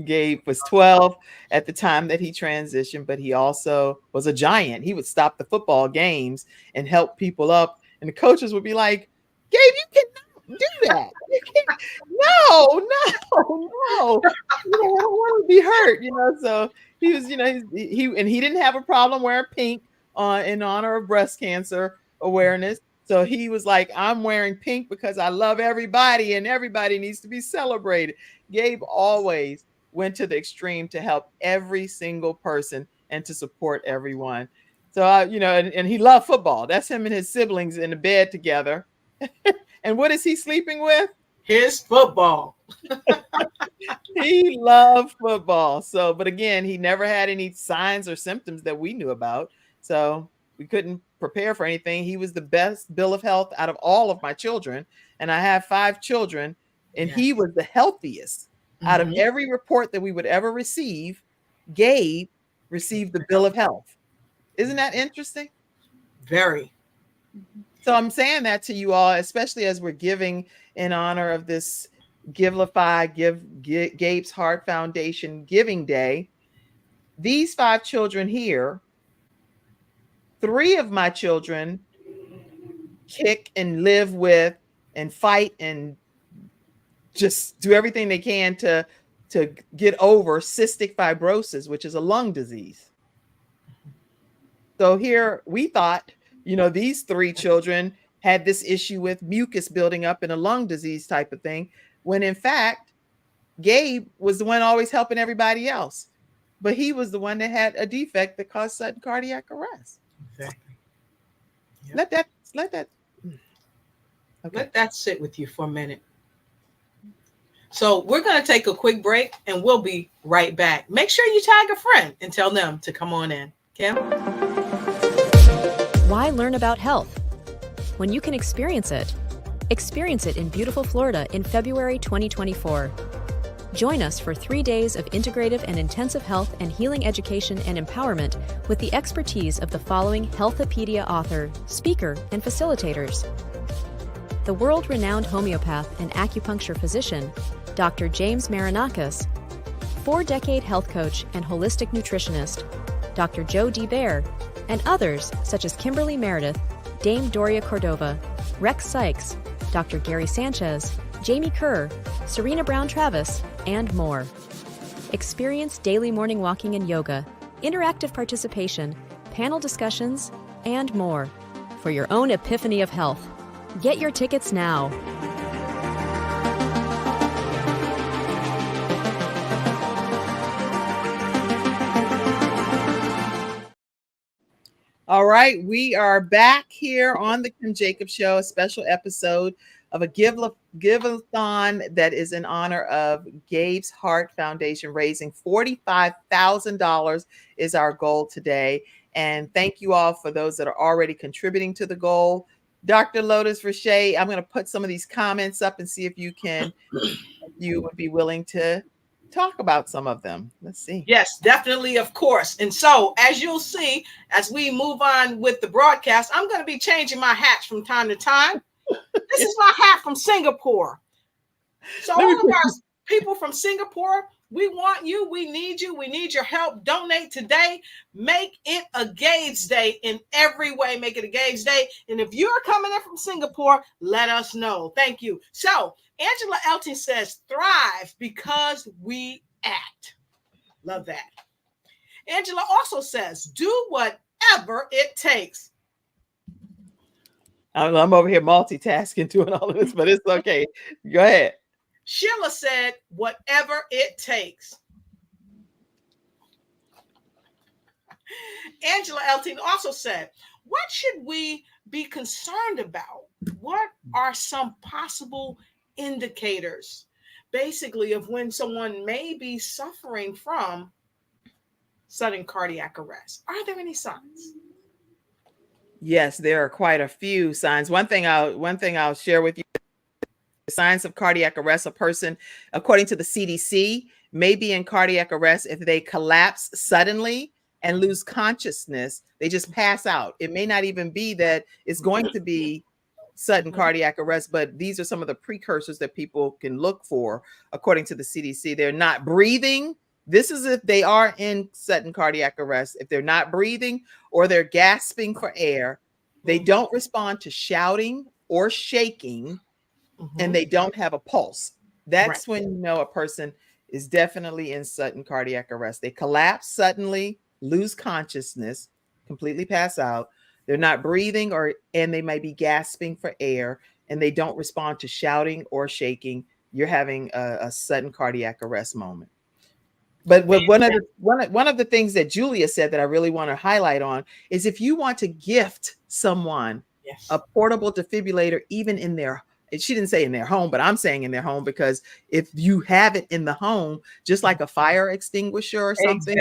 Gabe was 12 at the time that he transitioned, but he also was a giant. He would stop the football games and help people up. And the coaches would be like, Gabe, you cannot do that. You can't. No. I don't want to be hurt, So he was, he didn't have a problem wearing pink in honor of breast cancer awareness. So he was like, I'm wearing pink because I love everybody and everybody needs to be celebrated. Gabe always went to the extreme to help every single person and to support everyone. So, and he loved football. That's him and his siblings in the bed together. And what is he sleeping with? His football. He loved football. So, but again, he never had any signs or symptoms that we knew about. So we couldn't prepare for anything. He was the best bill of health out of all of my children. And I have 5 children, and he was the healthiest out of every report that we would ever receive. Gabe received the bill of health. Isn't that interesting? Very. So I'm saying that to you all, especially as we're giving in honor of this Gabe's Heart Foundation Giving Day. These 5 children here, 3 of my children kick and live with and fight and just do everything they can to get over cystic fibrosis, which is a lung disease. So here we thought, these 3 children had this issue with mucus building up in a lung disease type of thing, when in fact, Gabe was the one always helping everybody else. But he was the one that had a defect that caused sudden cardiac arrest. Exactly. Yep. Let that sit with you for a minute. So we're going to take a quick break and we'll be right back. Make sure you tag a friend and tell them to come on in. Kim? Why learn about health when you can experience it? Experience it in beautiful Florida in February 2024. Join us for 3 days of integrative and intensive health and healing education and empowerment with the expertise of the following Healthopedia author, speaker, and facilitators. The world-renowned homeopath and acupuncture physician, Dr. James Marinakis, 4-decade health coach and holistic nutritionist, Dr. Joe D. Bear, and others such as Kimberly Meredith, Dame Doria Cordova, Rex Sykes, Dr. Gary Sanchez, Jamie Kerr, Serena Brown-Travis, and more. Experience daily morning walking and yoga, interactive participation, panel discussions, and more for your own epiphany of health. Get your tickets now. All right, we are back here on the Kim Jacobs Show, a special episode of a Give-A-Thon that is in honor of Gabe's Heart Foundation, raising $45,000 is our goal today. And thank you all for those that are already contributing to the goal. Dr. Lotus Riché, I'm going to put some of these comments up and see if you would be willing to talk about some of them. Let's see. Yes, definitely, of course. And so, as you'll see, as we move on with the broadcast, I'm going to be changing my hats from time to time. This is my hat from Singapore. So all of our people from Singapore, we want you. We need you. We need your help. Donate today. Make it a Gabe's Day in every way. Make it a Gabe's Day. And if you're coming in from Singapore, let us know. Thank you. So Angela Elton says, thrive because we act. Love that. Angela also says, do whatever it takes. I'm over here multitasking doing all of this, but it's okay. Go ahead. Sheila said, whatever it takes. Angela Elton also said, what should we be concerned about? What are some possible indicators, basically, of when someone may be suffering from sudden cardiac arrest? Are there any signs? Yes, there are quite a few signs. One thing I'll share with you, the signs of cardiac arrest, a person, according to the CDC, may be in cardiac arrest if they collapse suddenly and lose consciousness. They just pass out. It may not even be that it's going to be sudden cardiac arrest, but these are some of the precursors that people can look for, according to the CDC. They're not breathing. This is if they are in sudden cardiac arrest. If they're not breathing or they're gasping for air, they don't respond to shouting or shaking, and they don't have a pulse. That's when you know a person is definitely in sudden cardiac arrest. They collapse suddenly, lose consciousness, completely pass out. They're not breathing, and they might be gasping for air, and they don't respond to shouting or shaking. You're having a sudden cardiac arrest moment. But one of the things that Julia said that I really want to highlight on is if you want to gift someone a portable defibrillator, even in their, she didn't say in their home, but I'm saying in their home, because if you have it in the home, just like a fire extinguisher or something,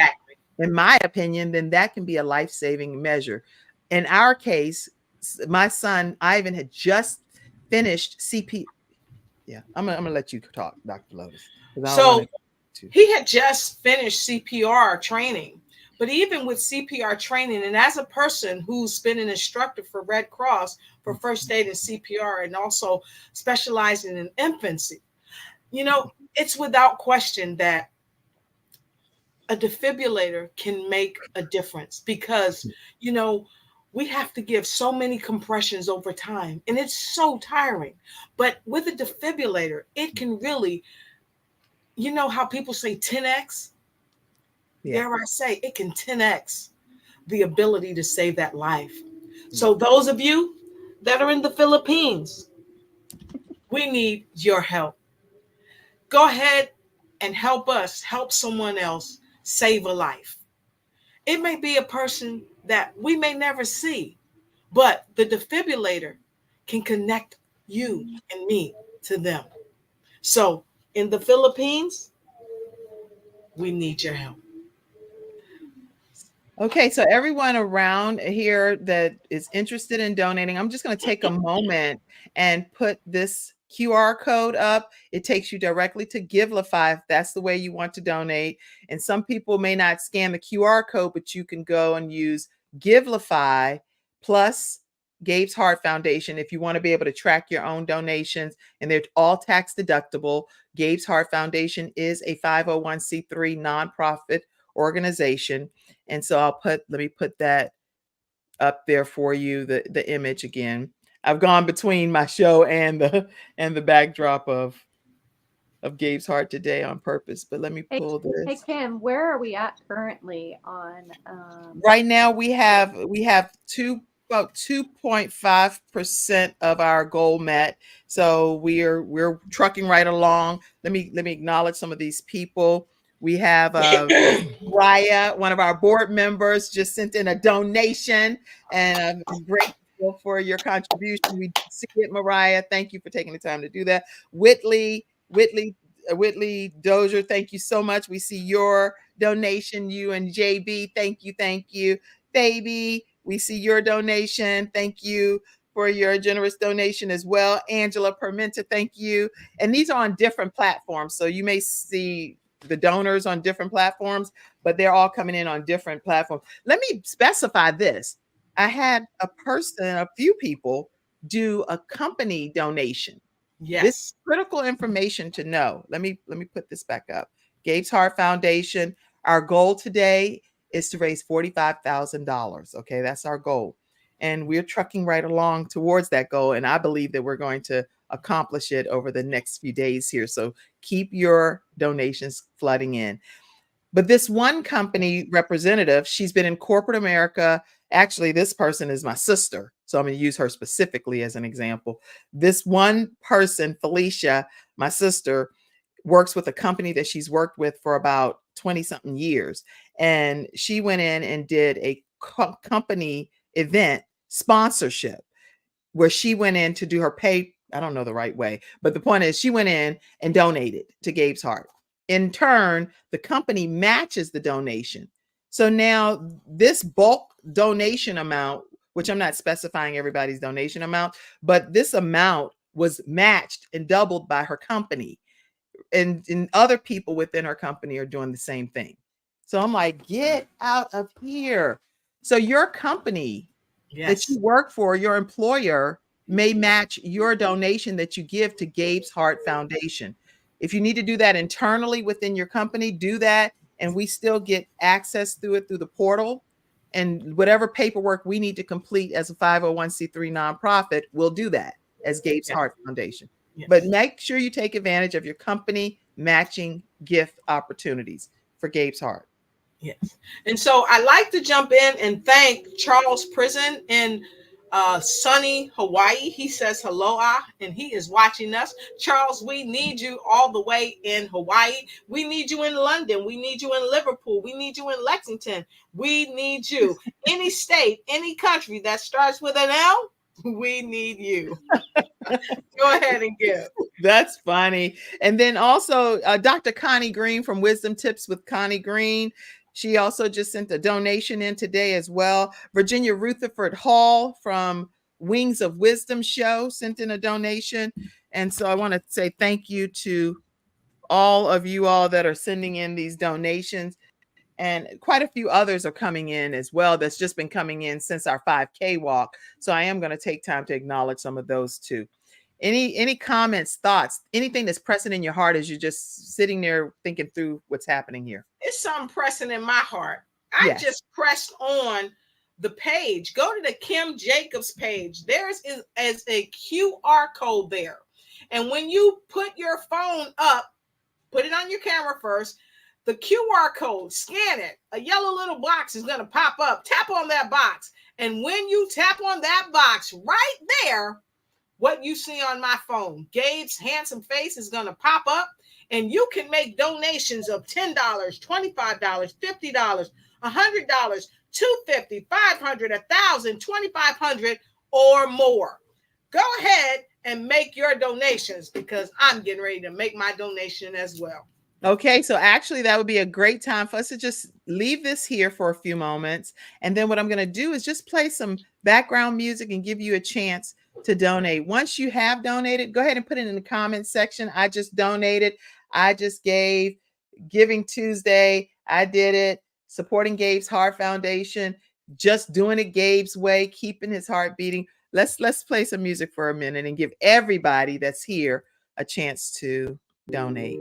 in my opinion, then that can be a life-saving measure. In our case, my son Ivan had just finished CP. Yeah, I'm gonna let you talk, Dr. Lotus. So he had just finished CPR training, but even with CPR training, and as a person who's been an instructor for Red Cross for first aid and CPR, and also specializing in infancy, you know, it's without question that a defibrillator can make a difference, because, you know, we have to give so many compressions over time, and it's so tiring. But with a defibrillator, it can really, you know how people say 10x? Dare I say, it can 10x the ability to save that life. So those of you that are in the Philippines, we need your help. Go ahead and help us help someone else save a life. It may be a person that we may never see, but the defibrillator can connect you and me to them. So in the Philippines, we need your help. Okay, so everyone around here that is interested in donating, I'm just going to take a moment and put this QR code up. It takes you directly to Give-A-Thon if that's the way you want to donate. And some people may not scan the QR code, but you can go and use Give-A-Thon plus Gabe's Heart Foundation if you want to be able to track your own donations, and they're all tax deductible. Gabe's Heart Foundation is a 501c3 nonprofit organization. And so let me put that up there for you, the image again. I've gone between my show and the backdrop of Gabe's Heart today on purpose, but let me pull this. Hey Kim, where are we at currently on right now? We have about 2.5% of our goal met. So we're trucking right along. Let me acknowledge some of these people. We have Raya, one of our board members, just sent in a donation, and I'm grateful for your contribution. We see it, Mariah. Thank you for taking the time to do that. Whitley Dozier, thank you so much. We see your donation, you and JB. Thank you. Baby, we see your donation. Thank you for your generous donation as well. Angela Permenta, thank you. And these are on different platforms, so you may see the donors on different platforms, but they're all coming in on different platforms. Let me specify this. I had a few people do a company donation. Yes. This is critical information to know. Let me put this back up. Gabe's Heart Foundation. Our goal today is to raise $45,000. Okay, that's our goal. And we're trucking right along towards that goal. And I believe that we're going to accomplish it over the next few days here. So keep your donations flooding in. But this one company representative, she's been in corporate America. Actually, this person is my sister. So I'm going to use her specifically as an example. This one person, Felicia, my sister, works with a company that she's worked with for about 20 something years. And she went in and did a company event sponsorship where she went in to do her pay. I don't know the right way, but the point is she went in and donated to Gabe's Heart. In turn, the company matches the donation. So now this bulk donation amount, which I'm not specifying everybody's donation amount, but this amount was matched and doubled by her company. And other people within her company are doing the same thing. So I'm like, get out of here. So your company that you work for, your employer, may match your donation that you give to Gabe's Heart Foundation. If you need to do that internally within your company, do that. And we still get access through the portal. And whatever paperwork we need to complete as a 501c3 nonprofit, we'll do that as Gabe's Heart Foundation. Yes. But make sure you take advantage of your company matching gift opportunities for Gabe's Heart. Yes. And so I like to jump in and thank Charles Prison in sunny Hawaii. He says aloha and he is watching us. Charles, we need you all the way in Hawaii. We need you in London. We need you in Liverpool. We need you in Lexington. We need you. Any state, any country that starts with an L, we need you. Go ahead and give. That's funny. And then also Dr. Connie Green from Wisdom Tips with Connie Green. She also just sent a donation in today as well. Virginia Rutherford Hall from Wings of Wisdom Show sent in a donation. And so I want to say thank you to all of you all that are sending in these donations. And quite a few others are coming in as well. That's just been coming in since our 5K walk. So I am going to take time to acknowledge some of those too. Any comments, thoughts, anything that's pressing in your heart as you're just sitting there thinking through what's happening here? It's something pressing in my heart. I just pressed on the page. Go to the Kim Jacobs page. There's as a QR code there. And when you put your phone up, put it on your camera first, the QR code, scan it. A yellow little box is going to pop up. Tap on that box. And when you tap on that box right there, what you see on my phone, Gabe's handsome face is going to pop up and you can make donations of $10, $25, $50, $100, $250, $500, $1,000, $2,500 or more. Go ahead and make your donations because I'm getting ready to make my donation as well. Okay, so actually that would be a great time for us to just leave this here for a few moments. And then what I'm going to do is just play some background music and give you a chance to donate. Once you have donated, go ahead and put it in the comments section. I just donated. I just gave. Giving Tuesday. I did it. Supporting Gabe's Heart Foundation. Just doing it Gabe's way. Keeping his heart beating. Let's play some music for a minute and give everybody that's here a chance to donate.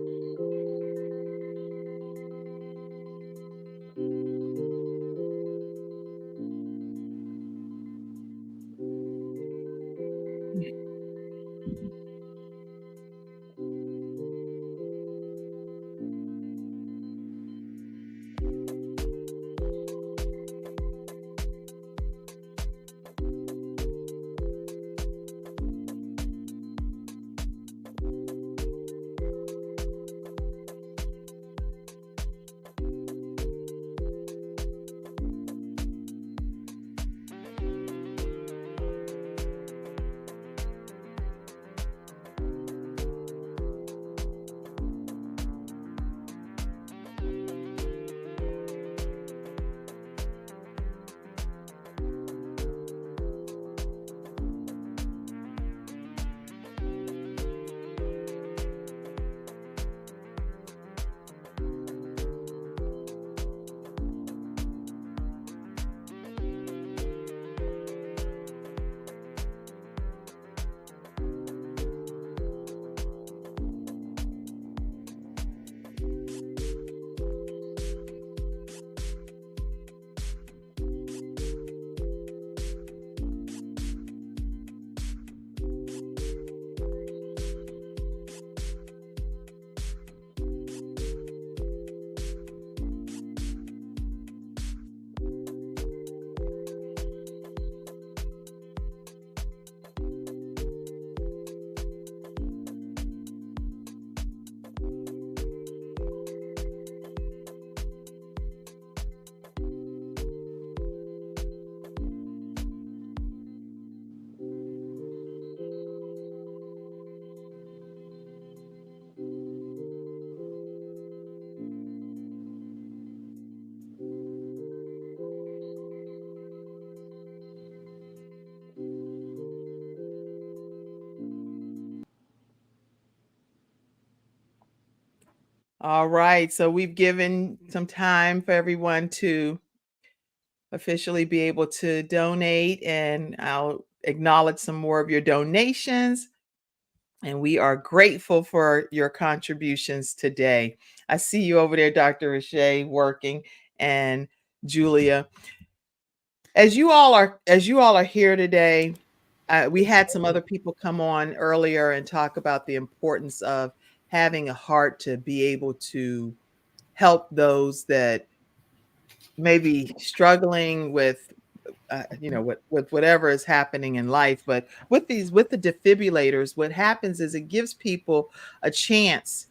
All right. So we've given some time for everyone to officially be able to donate, and I'll acknowledge some more of your donations. And we are grateful for your contributions today. I see you over there, Dr. Riché, working, and Julia. As you all are here today, we had some other people come on earlier and talk about the importance of having a heart to be able to help those that may be struggling with with whatever is happening in life. But with the defibrillators, what happens is it gives people a chance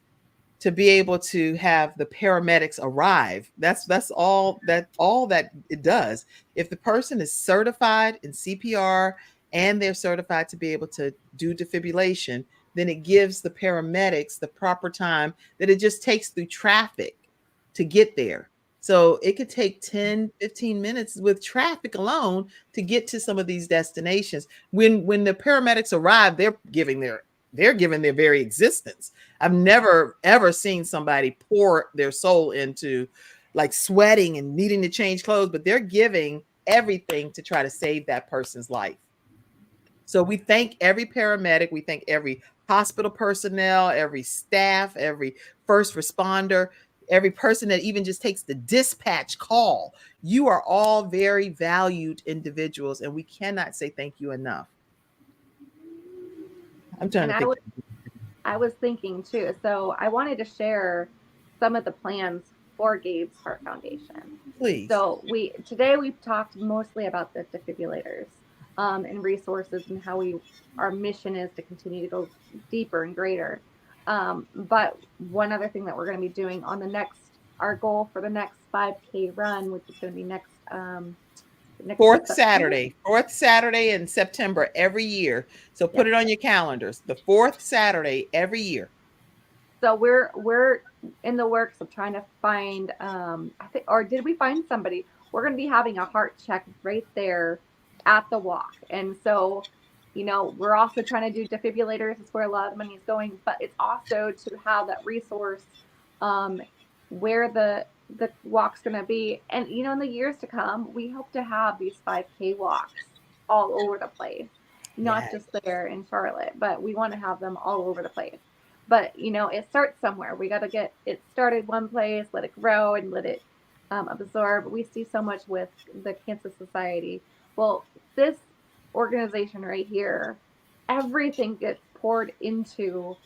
to be able to have the paramedics arrive. That's all that it does. If the person is certified in CPR and they're certified to be able to do defibrillation, then it gives the paramedics the proper time that it just takes through traffic to get there. So it could take 10, 15 minutes with traffic alone to get to some of these destinations. When the paramedics arrive, they're giving their very existence. I've never ever seen somebody pour their soul into, like, sweating and needing to change clothes, but they're giving everything to try to save that person's life. So we thank every paramedic, we thank every hospital personnel, every staff, every first responder, every person that even just takes the dispatch call. You are all very valued individuals, and we cannot say thank you enough. I'm trying to think. I was thinking too. So I wanted to share some of the plans for Gabe's Heart Foundation. Please. So today we've talked mostly about the defibrillators and resources and how our mission is to continue to go deeper and greater. But one other thing that we're going to be doing on our goal for the next 5K run, which is going to be next fourth Saturday in September every year. So put it on your calendars. The fourth Saturday every year. So we're in the works of trying to find, did we find somebody? We're going to be having a heart check right there at the walk. And so, we're also trying to do defibrillators. It's where a lot of money is going, but it's also to have that resource where the walk's going to be. And, in the years to come, we hope to have these 5K walks all over the place, not just there in Charlotte, but we want to have them all over the place. But, it starts somewhere. We got to get it started one place, let it grow and let it absorb. We see so much with the Cancer Society. Well, this organization right here, everything gets poured into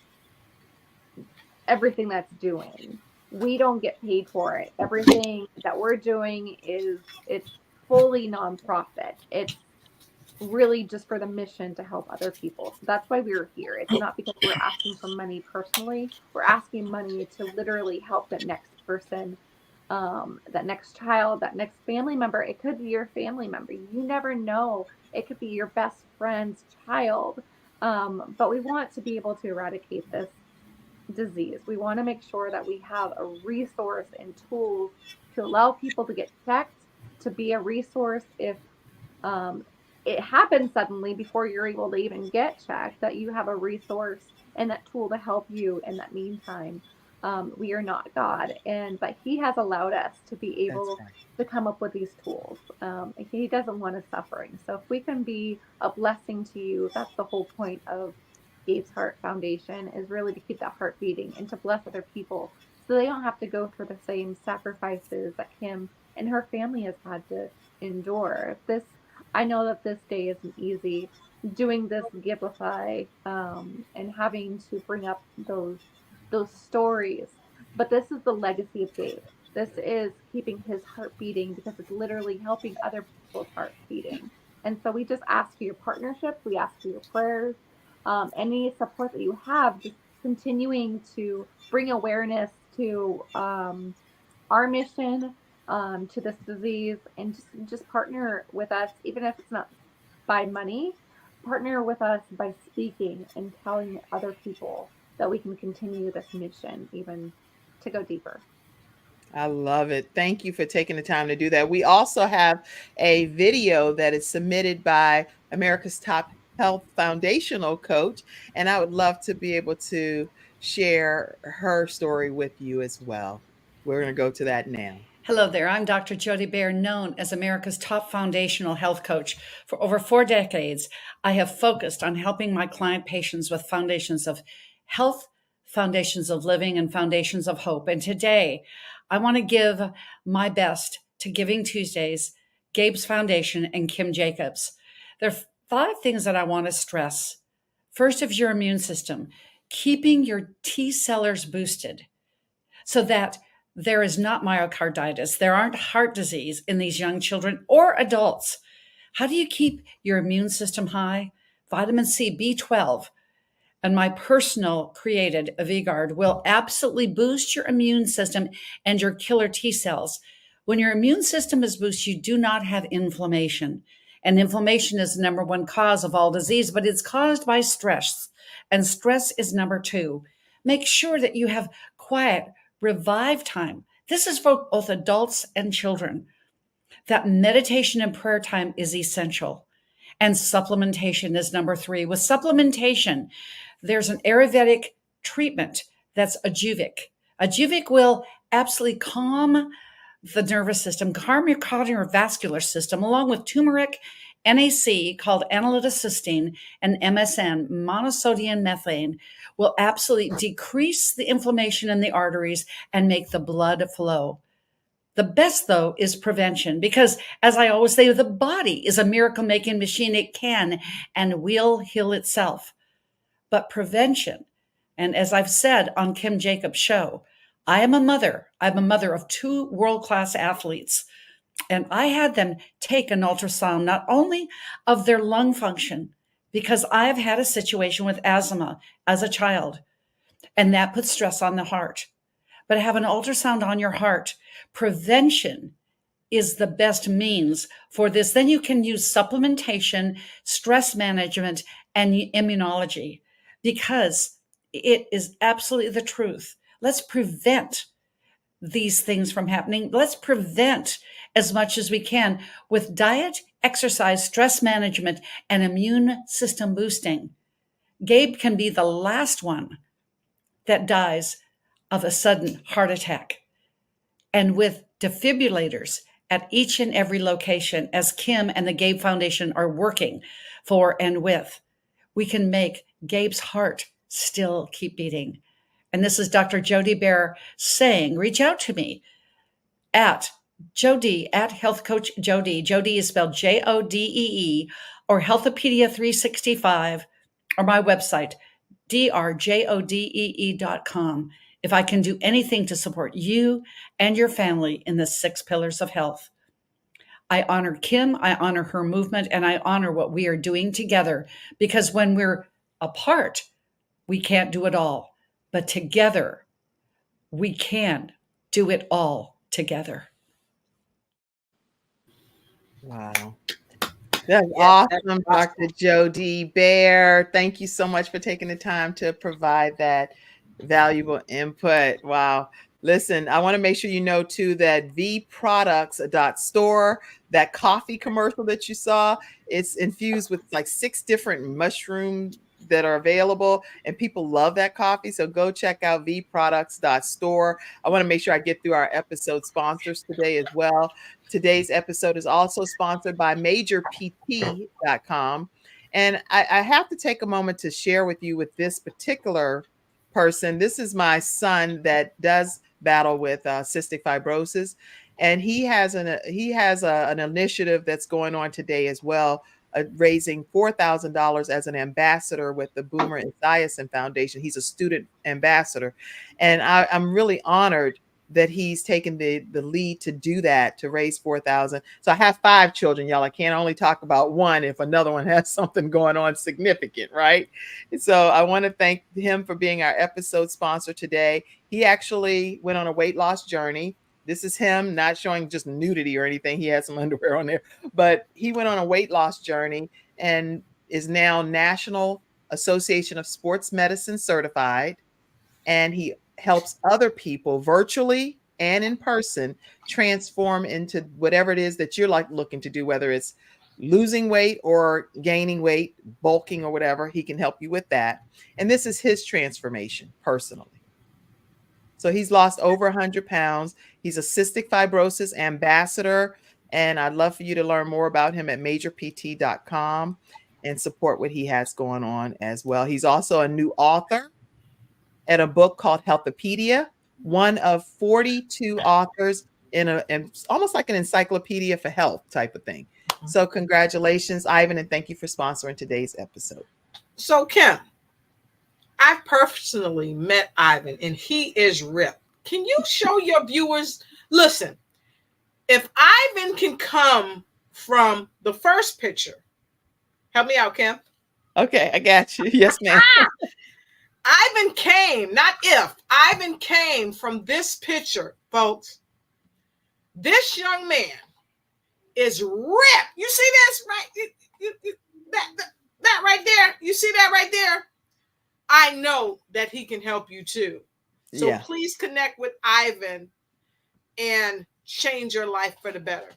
everything that's doing. We don't get paid for it. Everything that we're doing it's fully nonprofit. It's really just for the mission to help other people. So that's why we're here. It's not because we're asking for money personally. We're asking money to literally help that next person, that next child, that next family member. It could be your family member. You never know. It could be your best friend's child. But we want to be able to eradicate this disease. We want to make sure that we have a resource and tools to allow people to get checked, to be a resource if it happens suddenly before you're able to even get checked, that you have a resource and that tool to help you in that meantime. We are not God, but He has allowed us to be able to come up with these tools. He doesn't want us suffering. So if we can be a blessing to you, that's the whole point of Gabe's Heart Foundation, is really to keep that heart beating and to bless other people so they don't have to go through the same sacrifices that Kim and her family has had to endure. I know that this day isn't easy, doing this Give-A-Thon and having to bring up those stories, but this is the legacy of Gabe. This is keeping his heart beating because it's literally helping other people's heart beating. And so we just ask for your partnership. We ask for your prayers, any support that you have, just continuing to bring awareness to our mission, to this disease, and just partner with us, even if it's not by money. Partner with us by speaking and telling other people that we can continue this mission, even to go deeper. I love it. Thank you for taking the time to do that. We also have a video that is submitted by America's Top Health Foundational Coach, and I would love to be able to share her story with you as well. We're going to go to that now. Hello there. I'm Dr. Jody Baer, known as America's top foundational health coach. For over 4 decades, I have focused on helping my client patients with foundations of health, foundations of living, and foundations of hope. And today, I want to give my best to Giving Tuesdays, Gabe's Foundation, and Kim Jacobs. There are 5 things that I want to stress. First is your immune system, keeping your T cellars boosted so that there is not myocarditis. There aren't heart disease in these young children or adults. How do you keep your immune system high? Vitamin C, B12, and my personal created V-Guard will absolutely boost your immune system and your killer T cells. When your immune system is boosted, you do not have inflammation. And inflammation is the number 1 cause of all disease, but it's caused by stress. And stress is number 2. Make sure that you have quiet, revive time. This is for both adults and children. That meditation and prayer time is essential. And supplementation is number 3. With supplementation, there's an Ayurvedic treatment that's Ajuvic. Ajuvic will absolutely calm the nervous system, calm your cardiovascular system, along with turmeric, NAC called analytocysteine, and MSM, monosodium methane, will absolutely decrease the inflammation in the arteries and make the blood flow. The best, though, is prevention because, as I always say, the body is a miracle-making machine. It can and will heal itself. But prevention, and as I've said on Kim Jacobs' show, I am a mother. I'm a mother of 2 world-class athletes. And I had them take an ultrasound, not only of their lung function, because I've had a situation with asthma as a child, and that puts stress on the heart. But have an ultrasound on your heart. Prevention is the best means for this. Then you can use supplementation, stress management, and immunology, because it is absolutely the truth. Let's prevent these things from happening. Let's prevent as much as we can with diet, exercise, stress management, and immune system boosting. Gabe can be the last one that dies of a sudden heart attack. And with defibrillators at each and every location, as Kim and the Gabe Foundation are working for and with, we can make Gabe's heart still keep beating. And this is Dr. Jody Baer saying, reach out to me at Jody, at Health Coach Jody. Jody is spelled Jodee, or Healthopedia365, or my website, drjodee.com. If I can do anything to support you and your family in the 6 pillars of health. I honor Kim, I honor her movement, and I honor what we are doing together, because when we're apart, we can't do it all. But together, we can do it all together. Wow. That's awesome, Dr. Jody Baer. Thank you so much for taking the time to provide that valuable input. Wow. Listen, I want to make sure you know too that vproducts.store, that coffee commercial that you saw, it's infused with like 6 different mushrooms that are available, and people love that coffee. So go check out vproducts.store. I want to make sure I get through our episode sponsors today as well. Today's episode is also sponsored by majorpt.com. And I have to take a moment to share with you with this particular person. This is my son that does battle with cystic fibrosis. And he has an initiative that's going on today as well, raising $4,000 as an ambassador with the Boomer Esiason Foundation. He's a student ambassador. And I'm really honored that he's taken the lead to do that, to raise $4,000. So I have 5 children, y'all. I can't only talk about one if another one has something going on significant, right? And so I want to thank him for being our episode sponsor today. He actually went on a weight loss journey. This is him not showing just nudity or anything. He has some underwear on there, but he went on a weight loss journey and is now National Association of Sports Medicine certified. And he helps other people virtually and in person transform into whatever it is that you're like looking to do, whether it's losing weight or gaining weight, bulking or whatever, he can help you with that. And this is his transformation personally. So he's lost over 100 pounds. He's a cystic fibrosis ambassador. And I'd love for you to learn more about him at majorpt.com and support what he has going on as well. He's also a new author at a book called Healthopedia, one of 42 authors in almost like an encyclopedia for health type of thing. So congratulations, Ivan, and thank you for sponsoring today's episode. So Kim, I personally met Ivan and he is ripped. Can you show your viewers, listen, if Ivan can come from the first picture, help me out, Kim. Okay, I got you. Yes, ma'am. Ivan came, not if, Ivan came from this picture, folks. This young man is ripped. You see this, right? That right there. You see that right there? I know that he can help you too. So please connect with Ivan and change your life for the better.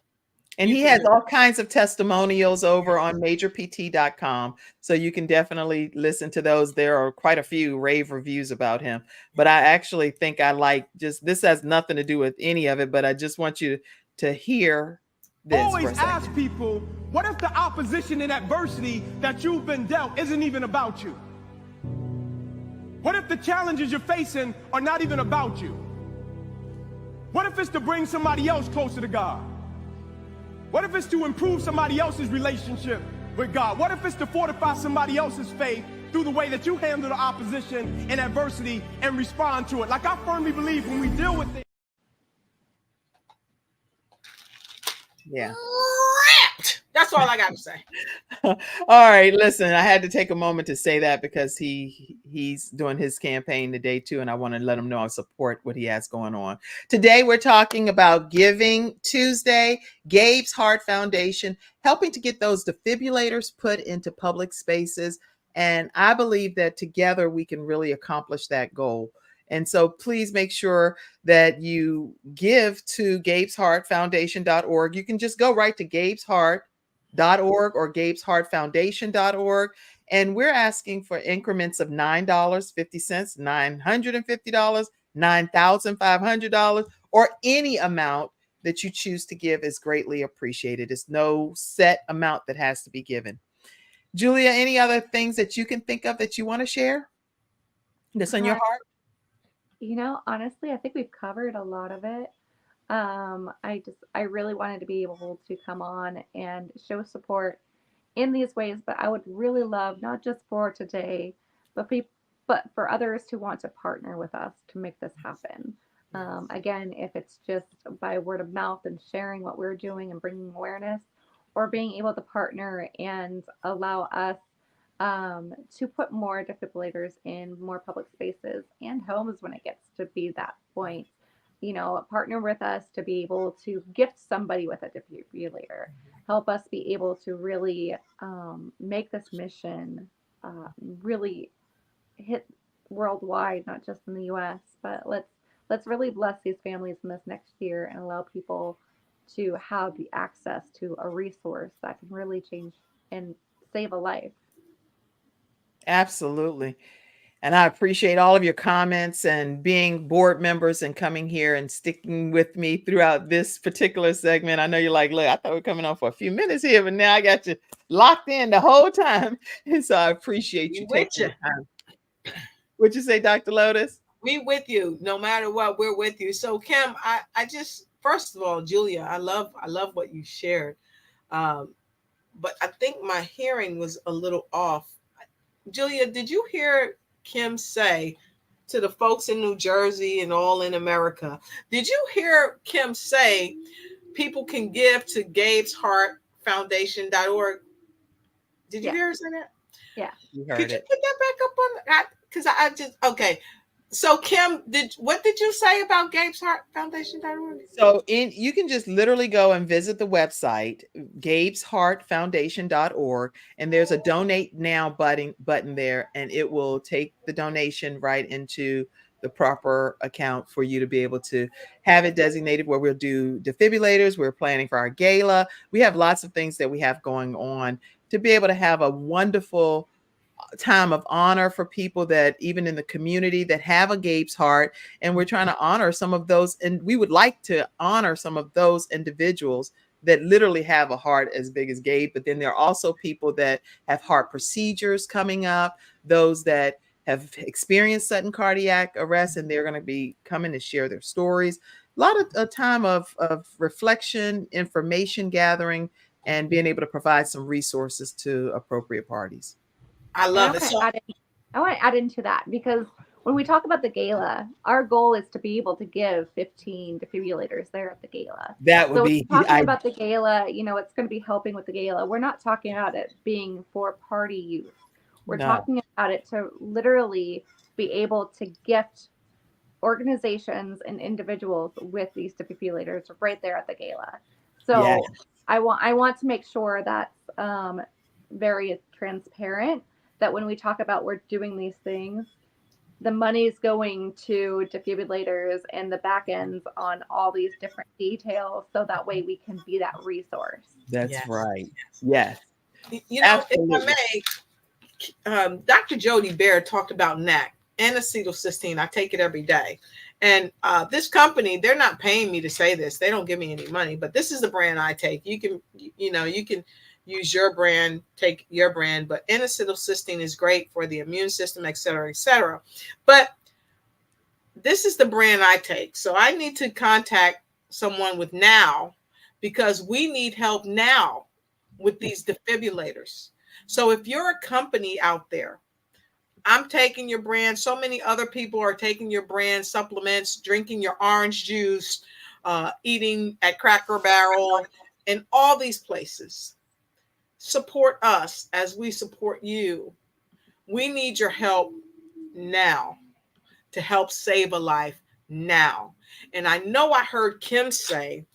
And he has all kinds of testimonials over on majorpt.com. So you can definitely listen to those. There are quite a few rave reviews about him. But I actually think I like this has nothing to do with any of it, but I just want you to hear this. Always ask people, what if the opposition and adversity that you've been dealt isn't even about you? What if the challenges you're facing are not even about you? What if it's to bring somebody else closer to God? What if it's to improve somebody else's relationship with God? What if it's to fortify somebody else's faith through the way that you handle the opposition and adversity and respond to it? Like, I firmly believe when we deal with it. Yeah. That's all I got to say. All right. Listen, I had to take a moment to say that because he's doing his campaign today too. And I want to let him know I support what he has going on. Today, we're talking about Giving Tuesday, Gabe's Heart Foundation, helping to get those defibrillators put into public spaces. And I believe that together we can really accomplish that goal. And so please make sure that you give to gabesheartfoundation.org. You can just go right to gabesheart.org or gabesheartfoundation.org. And we're asking for increments of $9.50, $950, $9,500, or any amount that you choose to give is greatly appreciated. It's no set amount that has to be given. Julia, any other things that you can think of that you want to share that's on your heart? You know, honestly, I think we've covered a lot of it. I really wanted to be able to come on and show support in these ways, but I would really love, not just for today, but for others who want to partner with us to make this happen. Again, if it's just by word of mouth and sharing what we're doing and bringing awareness, or being able to partner and allow us to put more defibrillators in more public spaces and homes when it gets to be that point. You know, partner with us to be able to gift somebody with a defibrillator. Help us be able to really make this mission really hit worldwide, not just in the U.S. But let's really bless these families in this next year and allow people to have the access to a resource that can really change and save a life. Absolutely. And I appreciate all of your comments and being board members and coming here and sticking with me throughout this particular segment. I know you're like, look, I thought we were coming on for a few minutes here, but now I got you locked in the whole time. And so I appreciate you taking the time. What'd you say, Dr. Lotus? We with you, no matter what, we're with you. So Kim, I just, first of all, Julia, I love what you shared. But I think my hearing was a little off. Julia, did you hear Kim say to the folks in New Jersey and all in America, did you hear Kim say people can give to gabesheartfoundation.org? Did you hear her say that? Yeah. You heard Could you it. put that back up on that? Because I just, okay. So Kim, what did you say about gabesheartfoundation.org? So you can just literally go and visit the website, gabesheartfoundation.org, and there's a donate now button there, and it will take the donation right into the proper account for you to be able to have it designated, where we'll do defibrillators. We're planning for our gala. We have lots of things that we have going on to be able to have a wonderful time of honor for people that even in the community that have a Gabe's heart. And we're trying to honor some of those, and we would like to honor some of those individuals that literally have a heart as big as Gabe. But then there are also people that have heart procedures coming up, those that have experienced sudden cardiac arrest, and they're going to be coming to share their stories. A lot of a time of reflection, information gathering, and being able to provide some resources to appropriate parties. I love it. I want to add into that, because when we talk about the gala, our goal is to be able to give 15 defibrillators there at the gala. That would be talking about the gala, you know, it's going to be helping with the gala. We're not talking about it being for party use. We're talking about it to literally be able to gift organizations and individuals with these defibrillators right there at the gala. So I want to make sure that's very transparent, that when we talk about we're doing these things, the money's going to defibrillators and the back ends on all these different details, so that way we can be that resource. That's right. Yes. You know, absolutely. If I may, Dr. Jody Baird talked about NAC and acetylcysteine. I take it every day. And this company, they're not paying me to say this. They don't give me any money, but this is the brand I take. You can use your brand, take your brand, but N-acetylcysteine is great for the immune system, et cetera, et cetera. But this is the brand I take. So I need to contact someone with now, because we need help now with these defibrillators. So if you're a company out there, I'm taking your brand. So many other people are taking your brand supplements, drinking your orange juice, eating at Cracker Barrel, and all these places. Support us as we support you. We need your help now to help save a life now. And I know I heard Kim say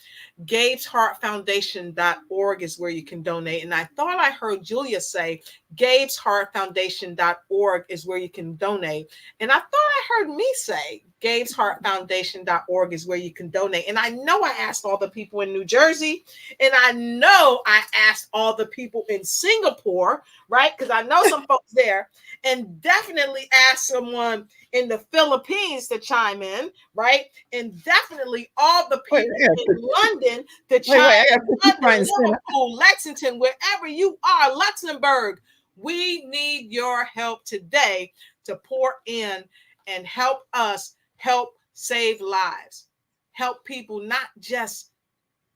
Gabe'sHeartFoundation.org is where you can donate. And I thought I heard Julia say Gabe'sHeartFoundation.org is where you can donate. And I thought I heard me say Gabe'sHeartFoundation.org is where you can donate. And I know I asked all the people in New Jersey, and I know I asked all the people in Singapore, right? Because I know some folks there, and definitely asked someone in the Philippines to chime in, right? And definitely all the people in London to chime in, Liverpool, Lexington, wherever you are, Luxembourg. We need your help today to pour in and help us help save lives, help people not just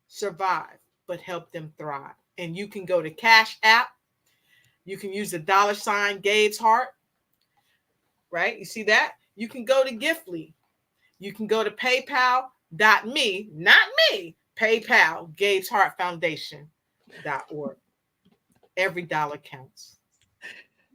survive, but help them thrive. And you can go to Cash App. You can use the $ Gabe's Heart, right? You see that? You can go to Giftly. You can go to PayPal.me, not me, PayPal, Gabe's Heart Foundation.org. Every dollar counts.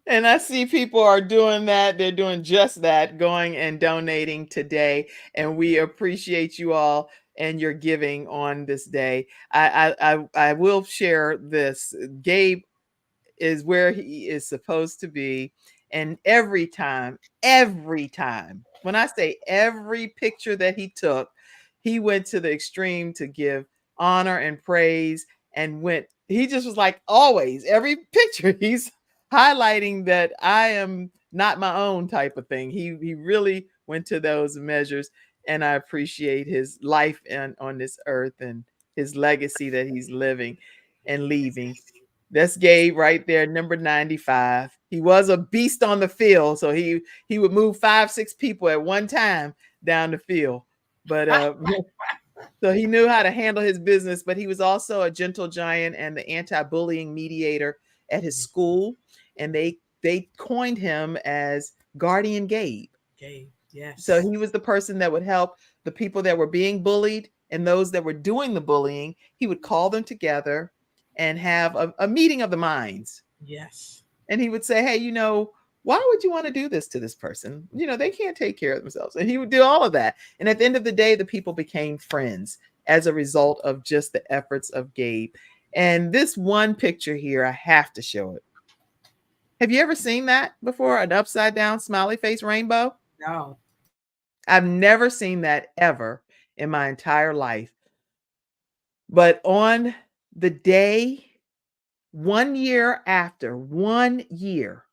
And I see people are doing that. They're doing just that, going and donating today. And we appreciate you all and your giving on this day. I will share this. Gabe is where he is supposed to be. And every time, when I say every picture that he took, he went to the extreme to give honor and praise, and he just was like, always, every picture he's highlighting that I am not my own type of thing. He really went to those measures, and I appreciate his life on this earth and his legacy that he's living and leaving. That's Gabe right there, number 95. He was a beast on the field, so he would move 5-6 people at one time down the field. But so he knew how to handle his business, but he was also a gentle giant and the anti-bullying mediator at his school. And they coined him as Guardian Gabe. Gabe, yes. So he was the person that would help the people that were being bullied and those that were doing the bullying. He would call them together and have a meeting of the minds. Yes. And he would say, hey, why would you want to do this to this person? They can't take care of themselves. And he would do all of that. And at the end of the day, the people became friends as a result of just the efforts of Gabe. And this one picture here, I have to show it. Have you ever seen that before? An upside down smiley face rainbow? No. I've never seen that ever in my entire life. But on the day, 1 year after, 1 year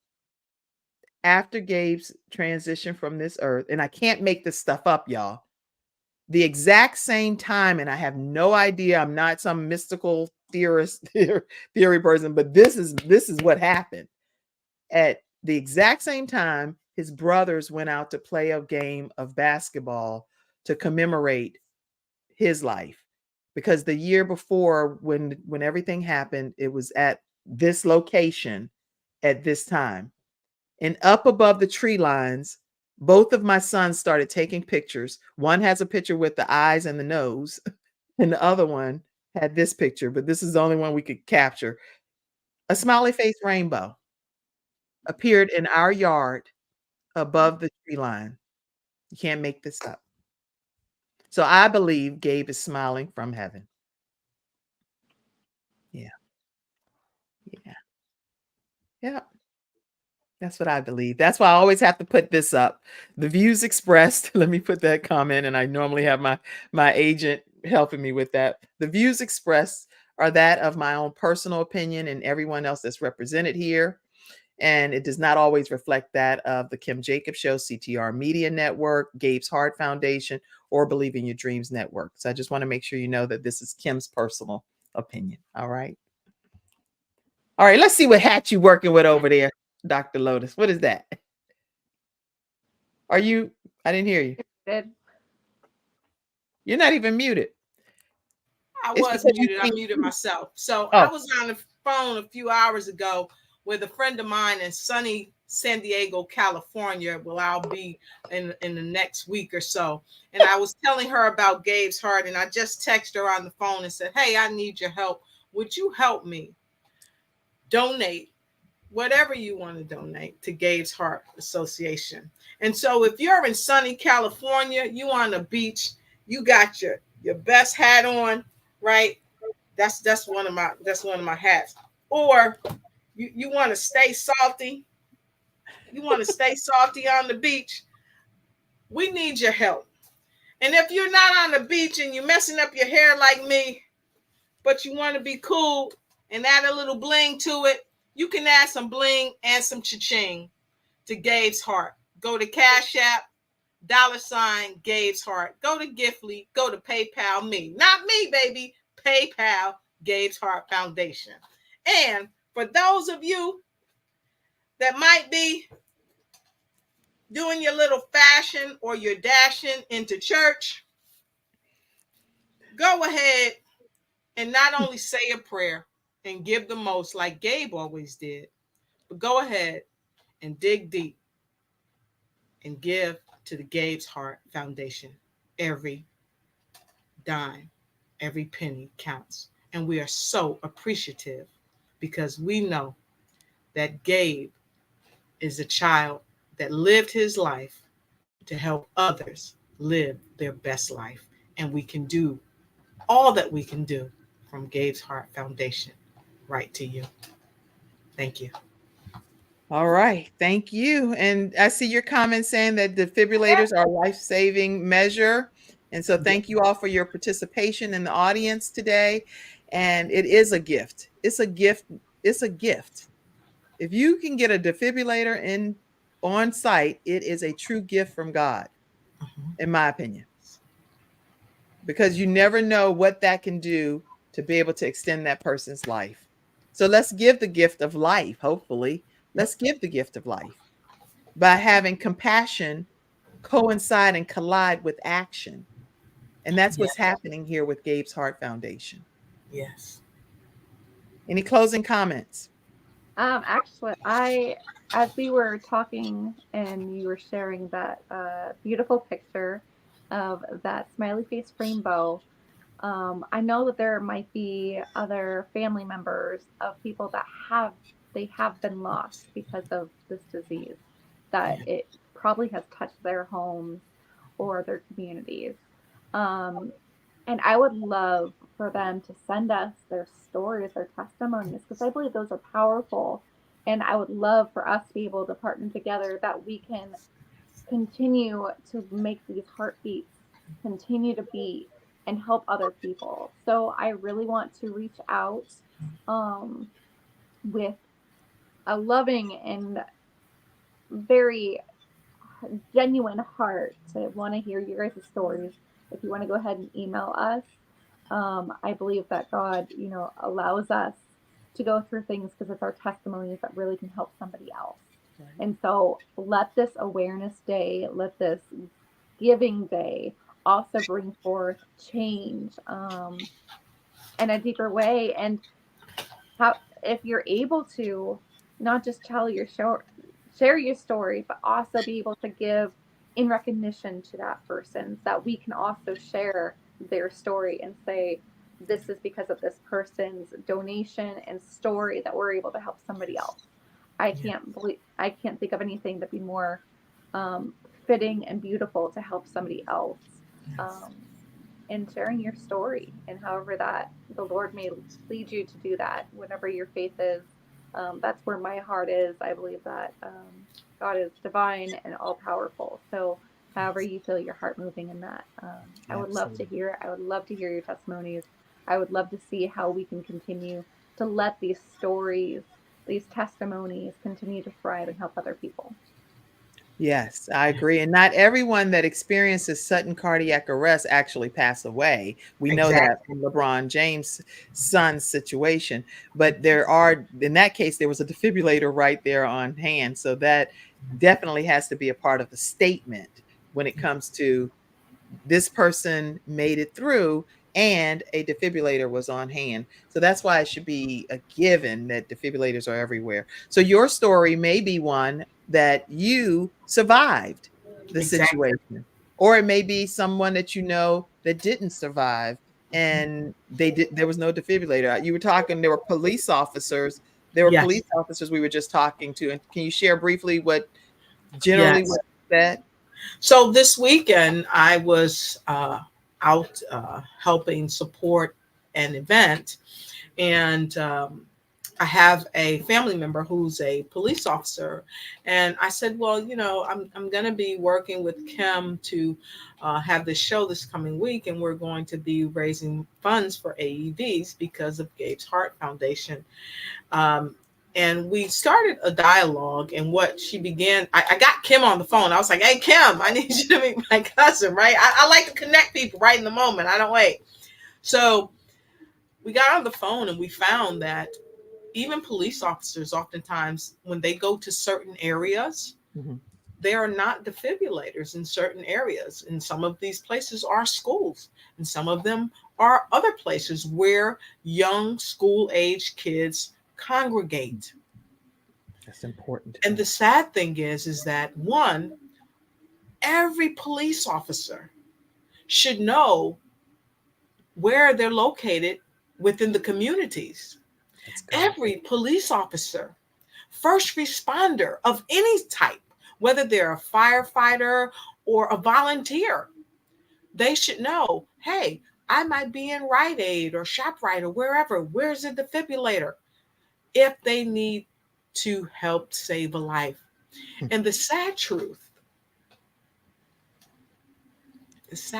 after Gabe's transition from this earth, and I can't make this stuff up, y'all. The exact same time, and I have no idea. I'm not some mystical theorist theory person, but this is what happened. At the exact same time, his brothers went out to play a game of basketball to commemorate his life. Because the year before, when everything happened, it was at this location at this time. And up above the tree lines, both of my sons started taking pictures. One has a picture with the eyes and the nose, and the other one had this picture, but this is the only one we could capture. A smiley face rainbow appeared in our yard above the tree line. You can't make this up. So I believe Gabe is smiling from heaven. Yeah. Yeah. Yeah. That's what I believe. That's why I always have to put this up. The views expressed, let me put that comment, and I normally have my agent helping me with that. The views expressed are that of my own personal opinion and everyone else that's represented here. And it does not always reflect that of the Kim Jacobs Show, CTR Media Network, Gabe's Heart Foundation, or Believe in Your Dreams Network. So I just want to make sure you know that this is Kim's personal opinion. All right. All right, let's see what hat you working with over there, Dr. Lotus. What is that? I didn't hear you. You're not even muted. I It's was because you muted. I can't- muted myself. So Oh. I was on the phone a few hours ago with a friend of mine in sunny San Diego, California. Well, I'll be in the next week or so. And I was telling her about Gabe's Heart, and I just texted her on the phone and said, hey, I need your help. Would you help me donate whatever you want to donate to Gabe's Heart Association? And so if you're in sunny California, you on the beach, you got your best hat on, right? That's one of my hats. Or you want to stay salty. You want to stay salty on the beach. We need your help. And if you're not on the beach and you're messing up your hair like me, but you want to be cool and add a little bling to it, you can add some bling and some cha-ching to Gabe's Heart. Go to Cash App, $ Gabe's Heart. Go to Giftly, go to PayPal me. Not me, baby. PayPal Gabe's Heart Foundation. And for those of you that might be doing your little fashion or your dashing into church, go ahead and not only say a prayer and give the most like Gabe always did, but go ahead and dig deep and give to the Gabe's Heart Foundation. Every dime, every penny counts. And we are so appreciative because we know that Gabe is a child that lived his life to help others live their best life. And we can do all that we can do from Gabe's Heart Foundation right to you. Thank you. All right. Thank you. And I see your comment saying that defibrillators are a life-saving measure. And so thank you all for your participation in the audience today. And it is a gift. It's a gift. It's a gift. If you can get a defibrillator on site, it is a true gift from God, in my opinion. Because you never know what that can do to be able to extend that person's life. So let's give the gift of life, hopefully. Let's give the gift of life by having compassion coincide and collide with action. And that's what's happening here with Gabe's Heart Foundation. Yes. Any closing comments? Actually, as we were talking and you were sharing that beautiful picture of that smiley face rainbow, I know that there might be other family members of people that have been lost because of this disease, that it probably has touched their homes or their communities. And I would love for them to send us their stories, their testimonies, because I believe those are powerful. And I would love for us to be able to partner together that we can continue to make these heartbeats continue to beat and help other people. So I really want to reach out with a loving and very genuine heart to want to hear your guys' stories. If you want to go ahead and email us, I believe that God, allows us to go through things because it's our testimonies that really can help somebody else. Right. And so let this awareness day, let this giving day also bring forth change in a deeper way. And how, if you're able to not just tell your share your story, but also be able to give in recognition to that person, so that we can also share their story and say, this is because of this person's donation and story that we're able to help somebody else. I can't think of anything that'd be more fitting and beautiful to help somebody else. And sharing your story, and however that the Lord may lead you to do that, whatever your faith is. That's where my heart is. I believe that God is divine and all powerful. So however you feel your heart moving in that, I would love to hear it. I would love to hear your testimonies. I would love to see how we can continue to let these stories, these testimonies continue to thrive and help other people. Yes, I agree. And not everyone that experiences sudden cardiac arrest actually pass away. We know that from LeBron James' son's situation. But there are, in that case, there was a defibrillator right there on hand. So that definitely has to be a part of the statement when it comes to this person made it through and a defibrillator was on hand. So that's why it should be a given that defibrillators are everywhere. So your story may be one that you survived the situation, or it may be someone that you know that didn't survive and there was no defibrillator. You were talking, there were police officers. There were police officers we were just talking to. And can you share briefly what generally what that? So this weekend I was out helping support an event, and I have a family member who's a police officer, and I said, well, I'm going to be working with Kim to have this show this coming week, and we're going to be raising funds for AEDs because of Gabe's Heart Foundation. And we started a dialogue, and what she began, I got Kim on the phone. I was like, hey, Kim, I need you to meet my cousin, right? I like to connect people right in the moment. I don't wait. So we got on the phone, and we found that even police officers, oftentimes, when they go to certain areas, there are not defibrillators in certain areas. And some of these places are schools, and some of them are other places where young school-age kids congregate. That's important. And the sad thing is that one, every police officer should know where they're located within the communities. Every police officer, first responder of any type, whether they're a firefighter or a volunteer, they should know, hey, I might be in Rite Aid or ShopRite or wherever. Where's the defibrillator? If they need to help save a life. And the sad truth is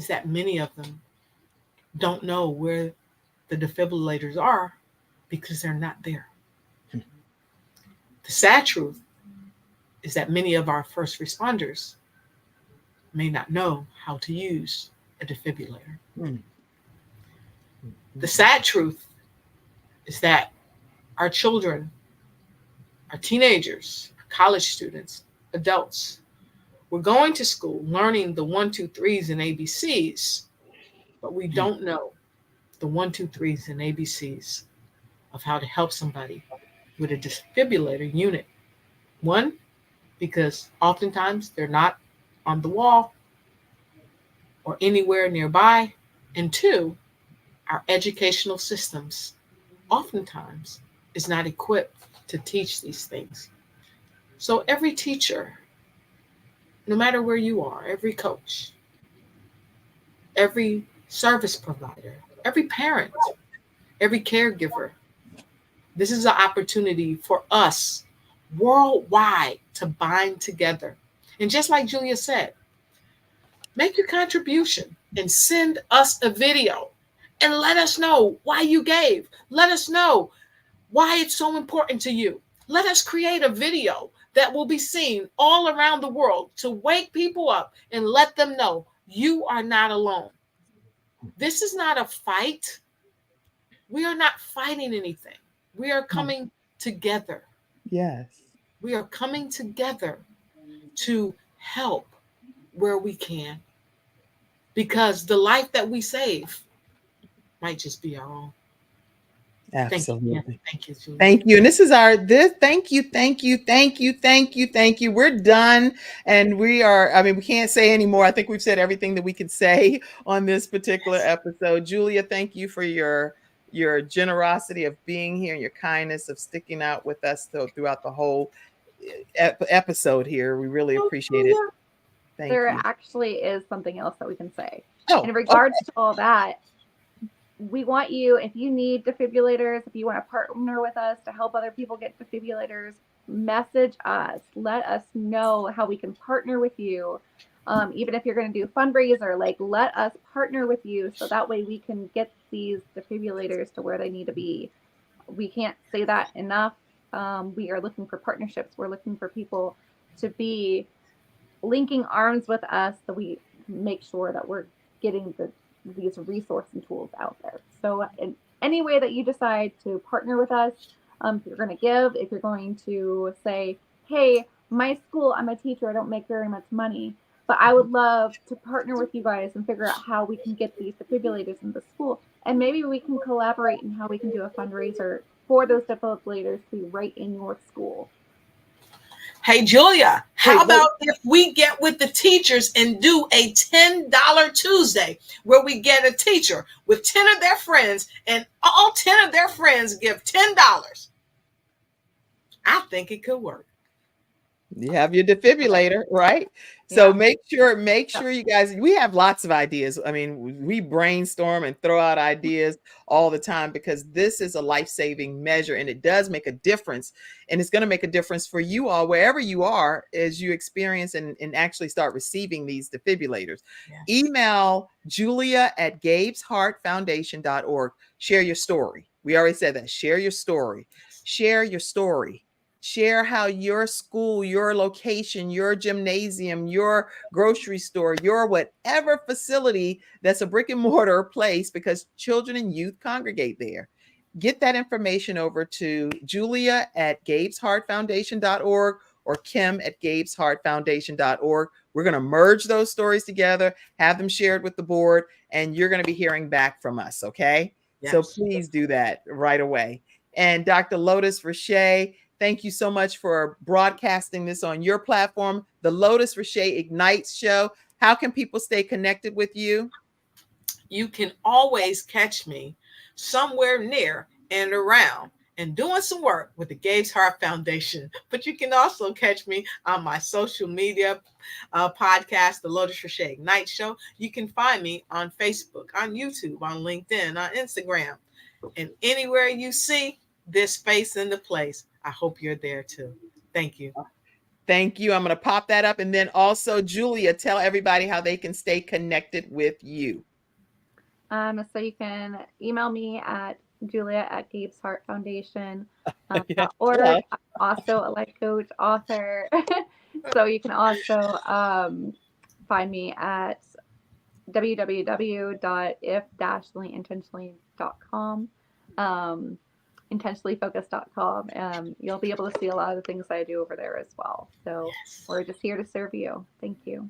that many of them don't know where the defibrillators are because they're not there. The sad truth is that many of our first responders may not know how to use a defibrillator. The sad truth is that our children, our teenagers, college students, adults, we're going to school learning the 1, 2, 3s and ABCs, but we don't know the 1, 2, 3s and ABCs of how to help somebody with a defibrillator unit. One, because oftentimes they're not on the wall or anywhere nearby. And two, our educational systems oftentimes is not equipped to teach these things. So every teacher, no matter where you are, every coach, every service provider, every parent, every caregiver, this is an opportunity for us worldwide to bind together. And just like Julia said, make your contribution and send us a video and let us know why you gave. Let us know why it's so important to you. Let us create a video that will be seen all around the world to wake people up and let them know you are not alone. This is not a fight. We are not fighting anything. We are coming together. Yes. We are coming together to help where we can, because the life that we save might just be our own. Absolutely. Thank you, Julie. Thank you. And this is thank you. We're done. And we can't say anymore. I think we've said everything that we could say on this particular episode. Julia, thank you for your generosity of being here and your kindness of sticking out with us throughout the whole episode here. We really appreciate it. Thank there you. actually is something else that we can say. Oh, in regards to all that, we want you, if you need defibrillators, if you want to partner with us to help other people get defibrillators, message us. Let us know how we can partner with you. Even if you're going to do a fundraiser, let us partner with you so that way we can get these defibrillators to where they need to be. We can't say that enough. We are looking for partnerships. We're looking for people to be linking arms with us so we make sure that we're getting these resources and tools out there. So in any way that you decide to partner with us, if you're going to give, if you're going to say, hey, my school, I'm a teacher, I don't make very much money, but I would love to partner with you guys and figure out how we can get these defibrillators in the school. And maybe we can collaborate in how we can do a fundraiser for those defibrillators to be right in your school. Hey, Julia, how about if we get with the teachers and do a $10 Tuesday where we get a teacher with 10 of their friends and all 10 of their friends give $10? I think it could work. You have your defibrillator, right? So make sure you guys, we have lots of ideas. I mean, we brainstorm and throw out ideas all the time because this is a life-saving measure and it does make a difference. And it's going to make a difference for you all, wherever you are, as you experience and actually start receiving these defibrillators. Yes. Email julia@gabesheartfoundation.org. Share your story. We already said that. Share your story. Share your story. Share how your school, your location, your gymnasium, your grocery store, your whatever facility that's a brick and mortar place, because children and youth congregate there. Get that information over to julia@gabesheartfoundation.org or kim@gabesheartfoundation.org. We're going to merge those stories together, have them shared with the board, and you're going to be hearing back from us, okay? Yes. So please do that right away. And Dr. Lotus Riché, thank you so much for broadcasting this on your platform, the Lotus Riché Ignites show. How can people stay connected with you? You can always catch me somewhere near and around and doing some work with the Gabe's Heart Foundation. But you can also catch me on my social media podcast, the Lotus Riché Ignite Show. You can find me on Facebook, on YouTube, on LinkedIn, on Instagram. And anywhere you see this face in the place, I hope you're there too. Thank you. Thank you. I'm going to pop that up. And then also, Julia, tell everybody how they can stay connected with you. So you can email me at julia@gabesheartfoundation.org. Yeah. Also a life coach, author. So you can also find me at www.if-intentionally.com. intentionallyfocused.com. You'll be able to see a lot of the things I do over there as well. So we're just here to serve you. Thank you.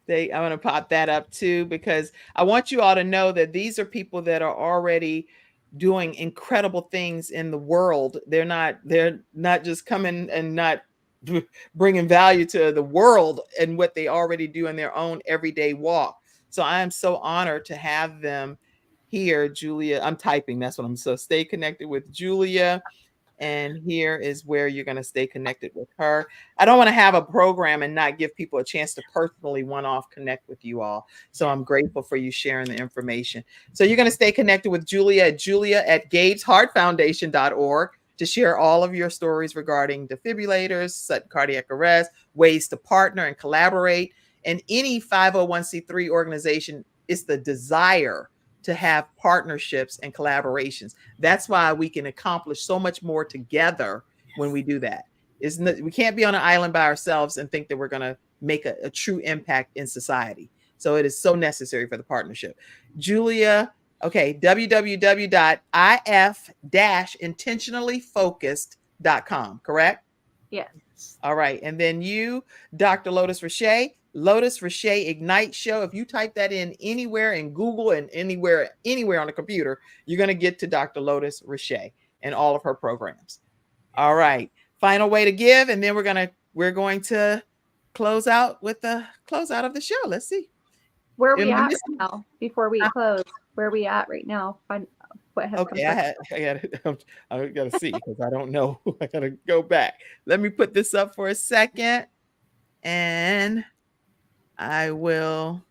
I'm going to pop that up too, because I want you all to know that these are people that are already doing incredible things in the world. They're not just coming and not bringing value to the world and what they already do in their own everyday walk. So I am so honored to have them here. Julia, I'm typing. That's what so stay connected with Julia. And here is where you're going to stay connected with her. I don't want to have a program and not give people a chance to personally one-off connect with you all. So I'm grateful for you sharing the information. So you're going to stay connected with Julia at gabesheartfoundation.org. to share all of your stories regarding defibrillators, sudden cardiac arrest, ways to partner and collaborate. And any 501c3 organization is the desire to have partnerships and collaborations. That's why we can accomplish so much more together when we do that. We can't be on an island by ourselves and think that we're going to make a true impact in society. So it is so necessary for the partnership. Julia, okay, www.if-intentionallyfocused.com, correct? Yes. All right. And then you, Dr. Lotus Riché, Lotus Riché Ignite Show. If you type that in anywhere in Google and anywhere on the computer, you're going to get to Dr. Lotus Riché and all of her programs. All right. Final way to give. And then we're going to close out with the closeout of the show. Let's see. Where are we at right now before we close? Where are we at right now? What has okay, I gotta see because I don't know. I gotta go back. Let me put this up for a second, and I will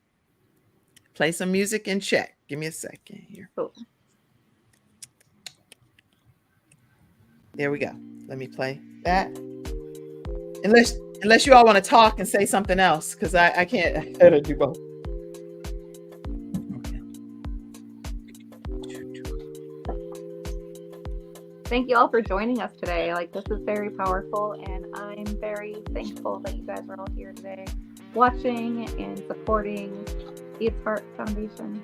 play some music and check. Give me a second here. Cool. There we go. Let me play that. Unless you all want to talk and say something else, because I can't. I gotta do both. Thank you all for joining us today. Like, this is very powerful, and I'm very thankful that you guys are all here today watching and supporting Gabe's Heart Foundation.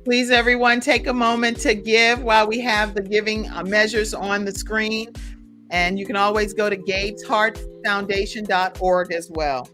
Please, everyone, take a moment to give while we have the giving measures on the screen. And you can always go to gabesheartfoundation.org as well.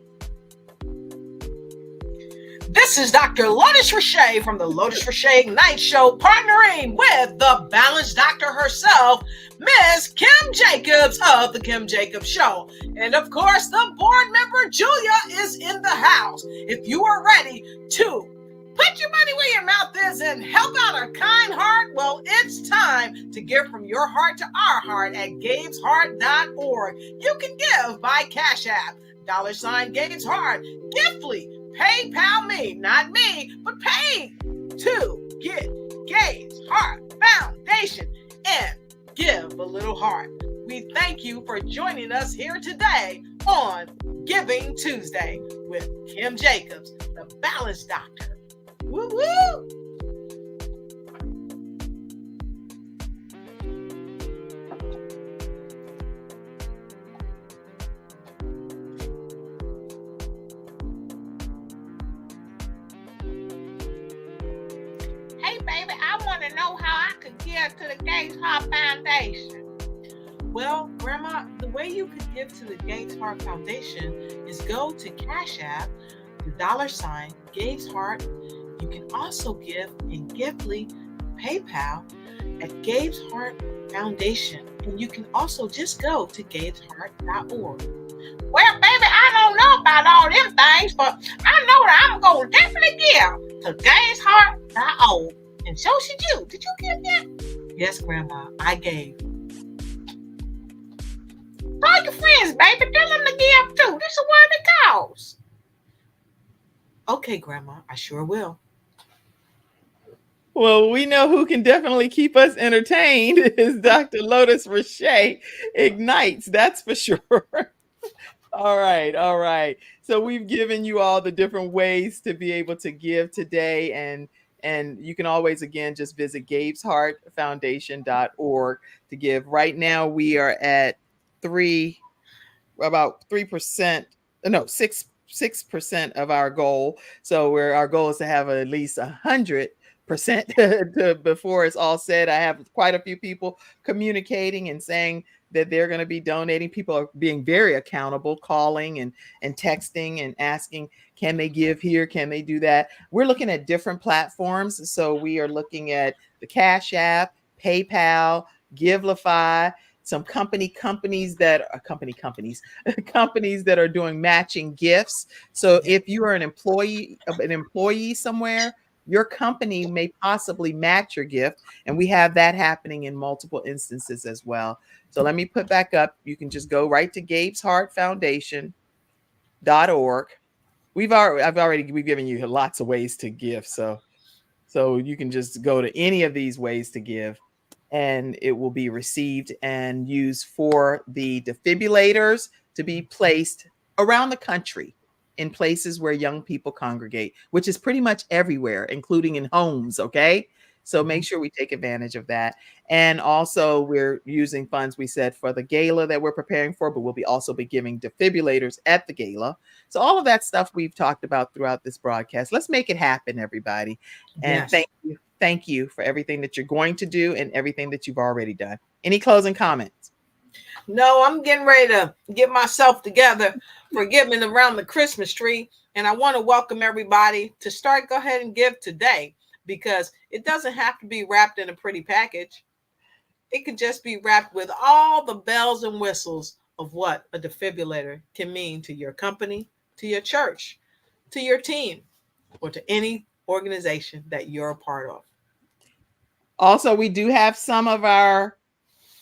This is Dr. Lotus Riché from the Lotus Riché Ignite Show, partnering with the balanced doctor herself, Miss Kim Jacobs of the Kim Jacobs Show. And of course, the board member, Julia, is in the house. If you are ready to put your money where your mouth is and help out a kind heart, well, it's time to give from your heart to our heart at gabesheart.org. You can give by Cash App, $ Gabe's Heart, Giftly, PayPal me, not me, but pay to get Gabe's Heart Foundation and give a little heart. We thank you for joining us here today on Giving Tuesday with Kim Jacobs, the Balanced Doctor. Woo woo! Hey baby, I want to know how I could give to the Gabe's Heart Foundation. Well, Grandma, the way you could give to the Gabe's Heart Foundation is go to Cash App, the $ Gabe's Heart. You can also give in Giftly, PayPal at Gabe's Heart Foundation. And you can also just go to gabesheart.org. Well, baby, I don't know about all them things, but I know that I'm going to definitely give to gabesheart.org. And so should you. Did you give that? Yes, Grandma, I gave. Tell your friends, baby. Tell them to give too. This is what it costs. Okay, Grandma, I sure will. Well, we know who can definitely keep us entertained is Dr. Lotus Riché Ignites. That's for sure. All right. So we've given you all the different ways to be able to give today. And you can always, again, just visit gabesheartfoundation.org to give. Right now, we are at about 3%, no, 6% of our goal. So our goal is to have at least 100 percent before it's all said. I have quite a few people communicating and saying that they're going to be donating. People are being very accountable, calling and texting and asking, can they give here? Can they do that? We're looking at different platforms. So we are looking at the Cash App, PayPal, Give-A-Thon, some companies that are doing matching gifts. So if you are an employee somewhere, your company may possibly match your gift. And we have that happening in multiple instances as well. So let me put back up. You can just go right to gabesheartfoundation.org. We've given you lots of ways to give. So you can just go to any of these ways to give, and it will be received and used for the defibrillators to be placed around the country in places where young people congregate, which is pretty much everywhere, including in homes. Okay. So make sure we take advantage of that. And also we're using funds, we said, for the gala that we're preparing for, but we'll also be giving defibrillators at the gala. So all of that stuff we've talked about throughout this broadcast. Let's make it happen, everybody. And Yes. Thank you for everything that you're going to do and everything that you've already done. Any closing comments? No, I'm getting ready to get myself together for giving around the Christmas tree. And I want to welcome everybody to go ahead and give today, because it doesn't have to be wrapped in a pretty package. It could just be wrapped with all the bells and whistles of what a defibrillator can mean to your company, to your church, to your team, or to any organization that you're a part of. Also, we do have some of our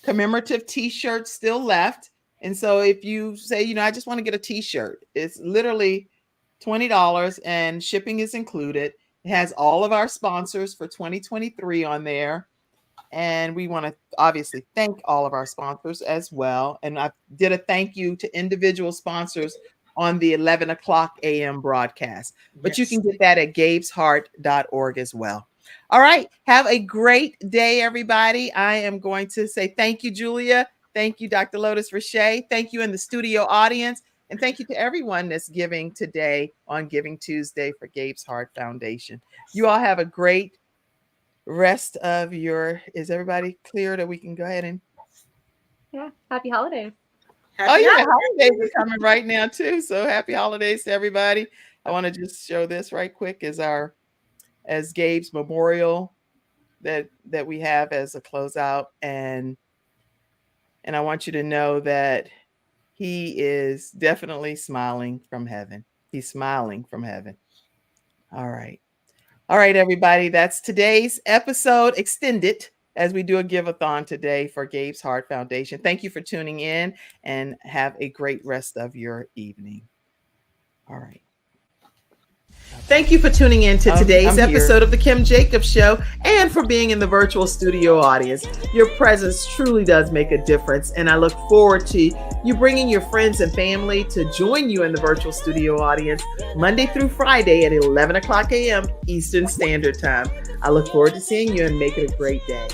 commemorative t-shirts still left. And so if you say, I just want to get a t-shirt, it's literally $20 and shipping is included. It has all of our sponsors for 2023 on there. And we want to obviously thank all of our sponsors as well. And I did a thank you to individual sponsors on the 11 o'clock a.m. broadcast. But you can get that at gabesheart.org as well. All right. Have a great day, everybody. I am going to say thank you, Julia. Thank you, Dr. Lotus Riché. Thank you in the studio audience. And thank you to everyone that's giving today on Giving Tuesday for Gabe's Heart Foundation. You all have a great rest of is everybody clear that we can go ahead and? Yeah. Happy holidays. Holidays are coming right now too. So happy holidays to everybody. I want to just show this right quick as Gabe's memorial that we have as a closeout. And I want you to know that he is definitely smiling from heaven. He's smiling from heaven. All right. All right, everybody. That's today's episode extended as we do a Give-A-Thon today for Gabe's Heart Foundation. Thank you for tuning in and have a great rest of your evening. All right. Thank you for tuning in to today's episode of The Kim Jacobs Show and for being in the virtual studio audience. Your presence truly does make a difference, and I look forward to you bringing your friends and family to join you in the virtual studio audience Monday through Friday at 11 o'clock a.m. Eastern Standard Time. I look forward to seeing you and make it a great day.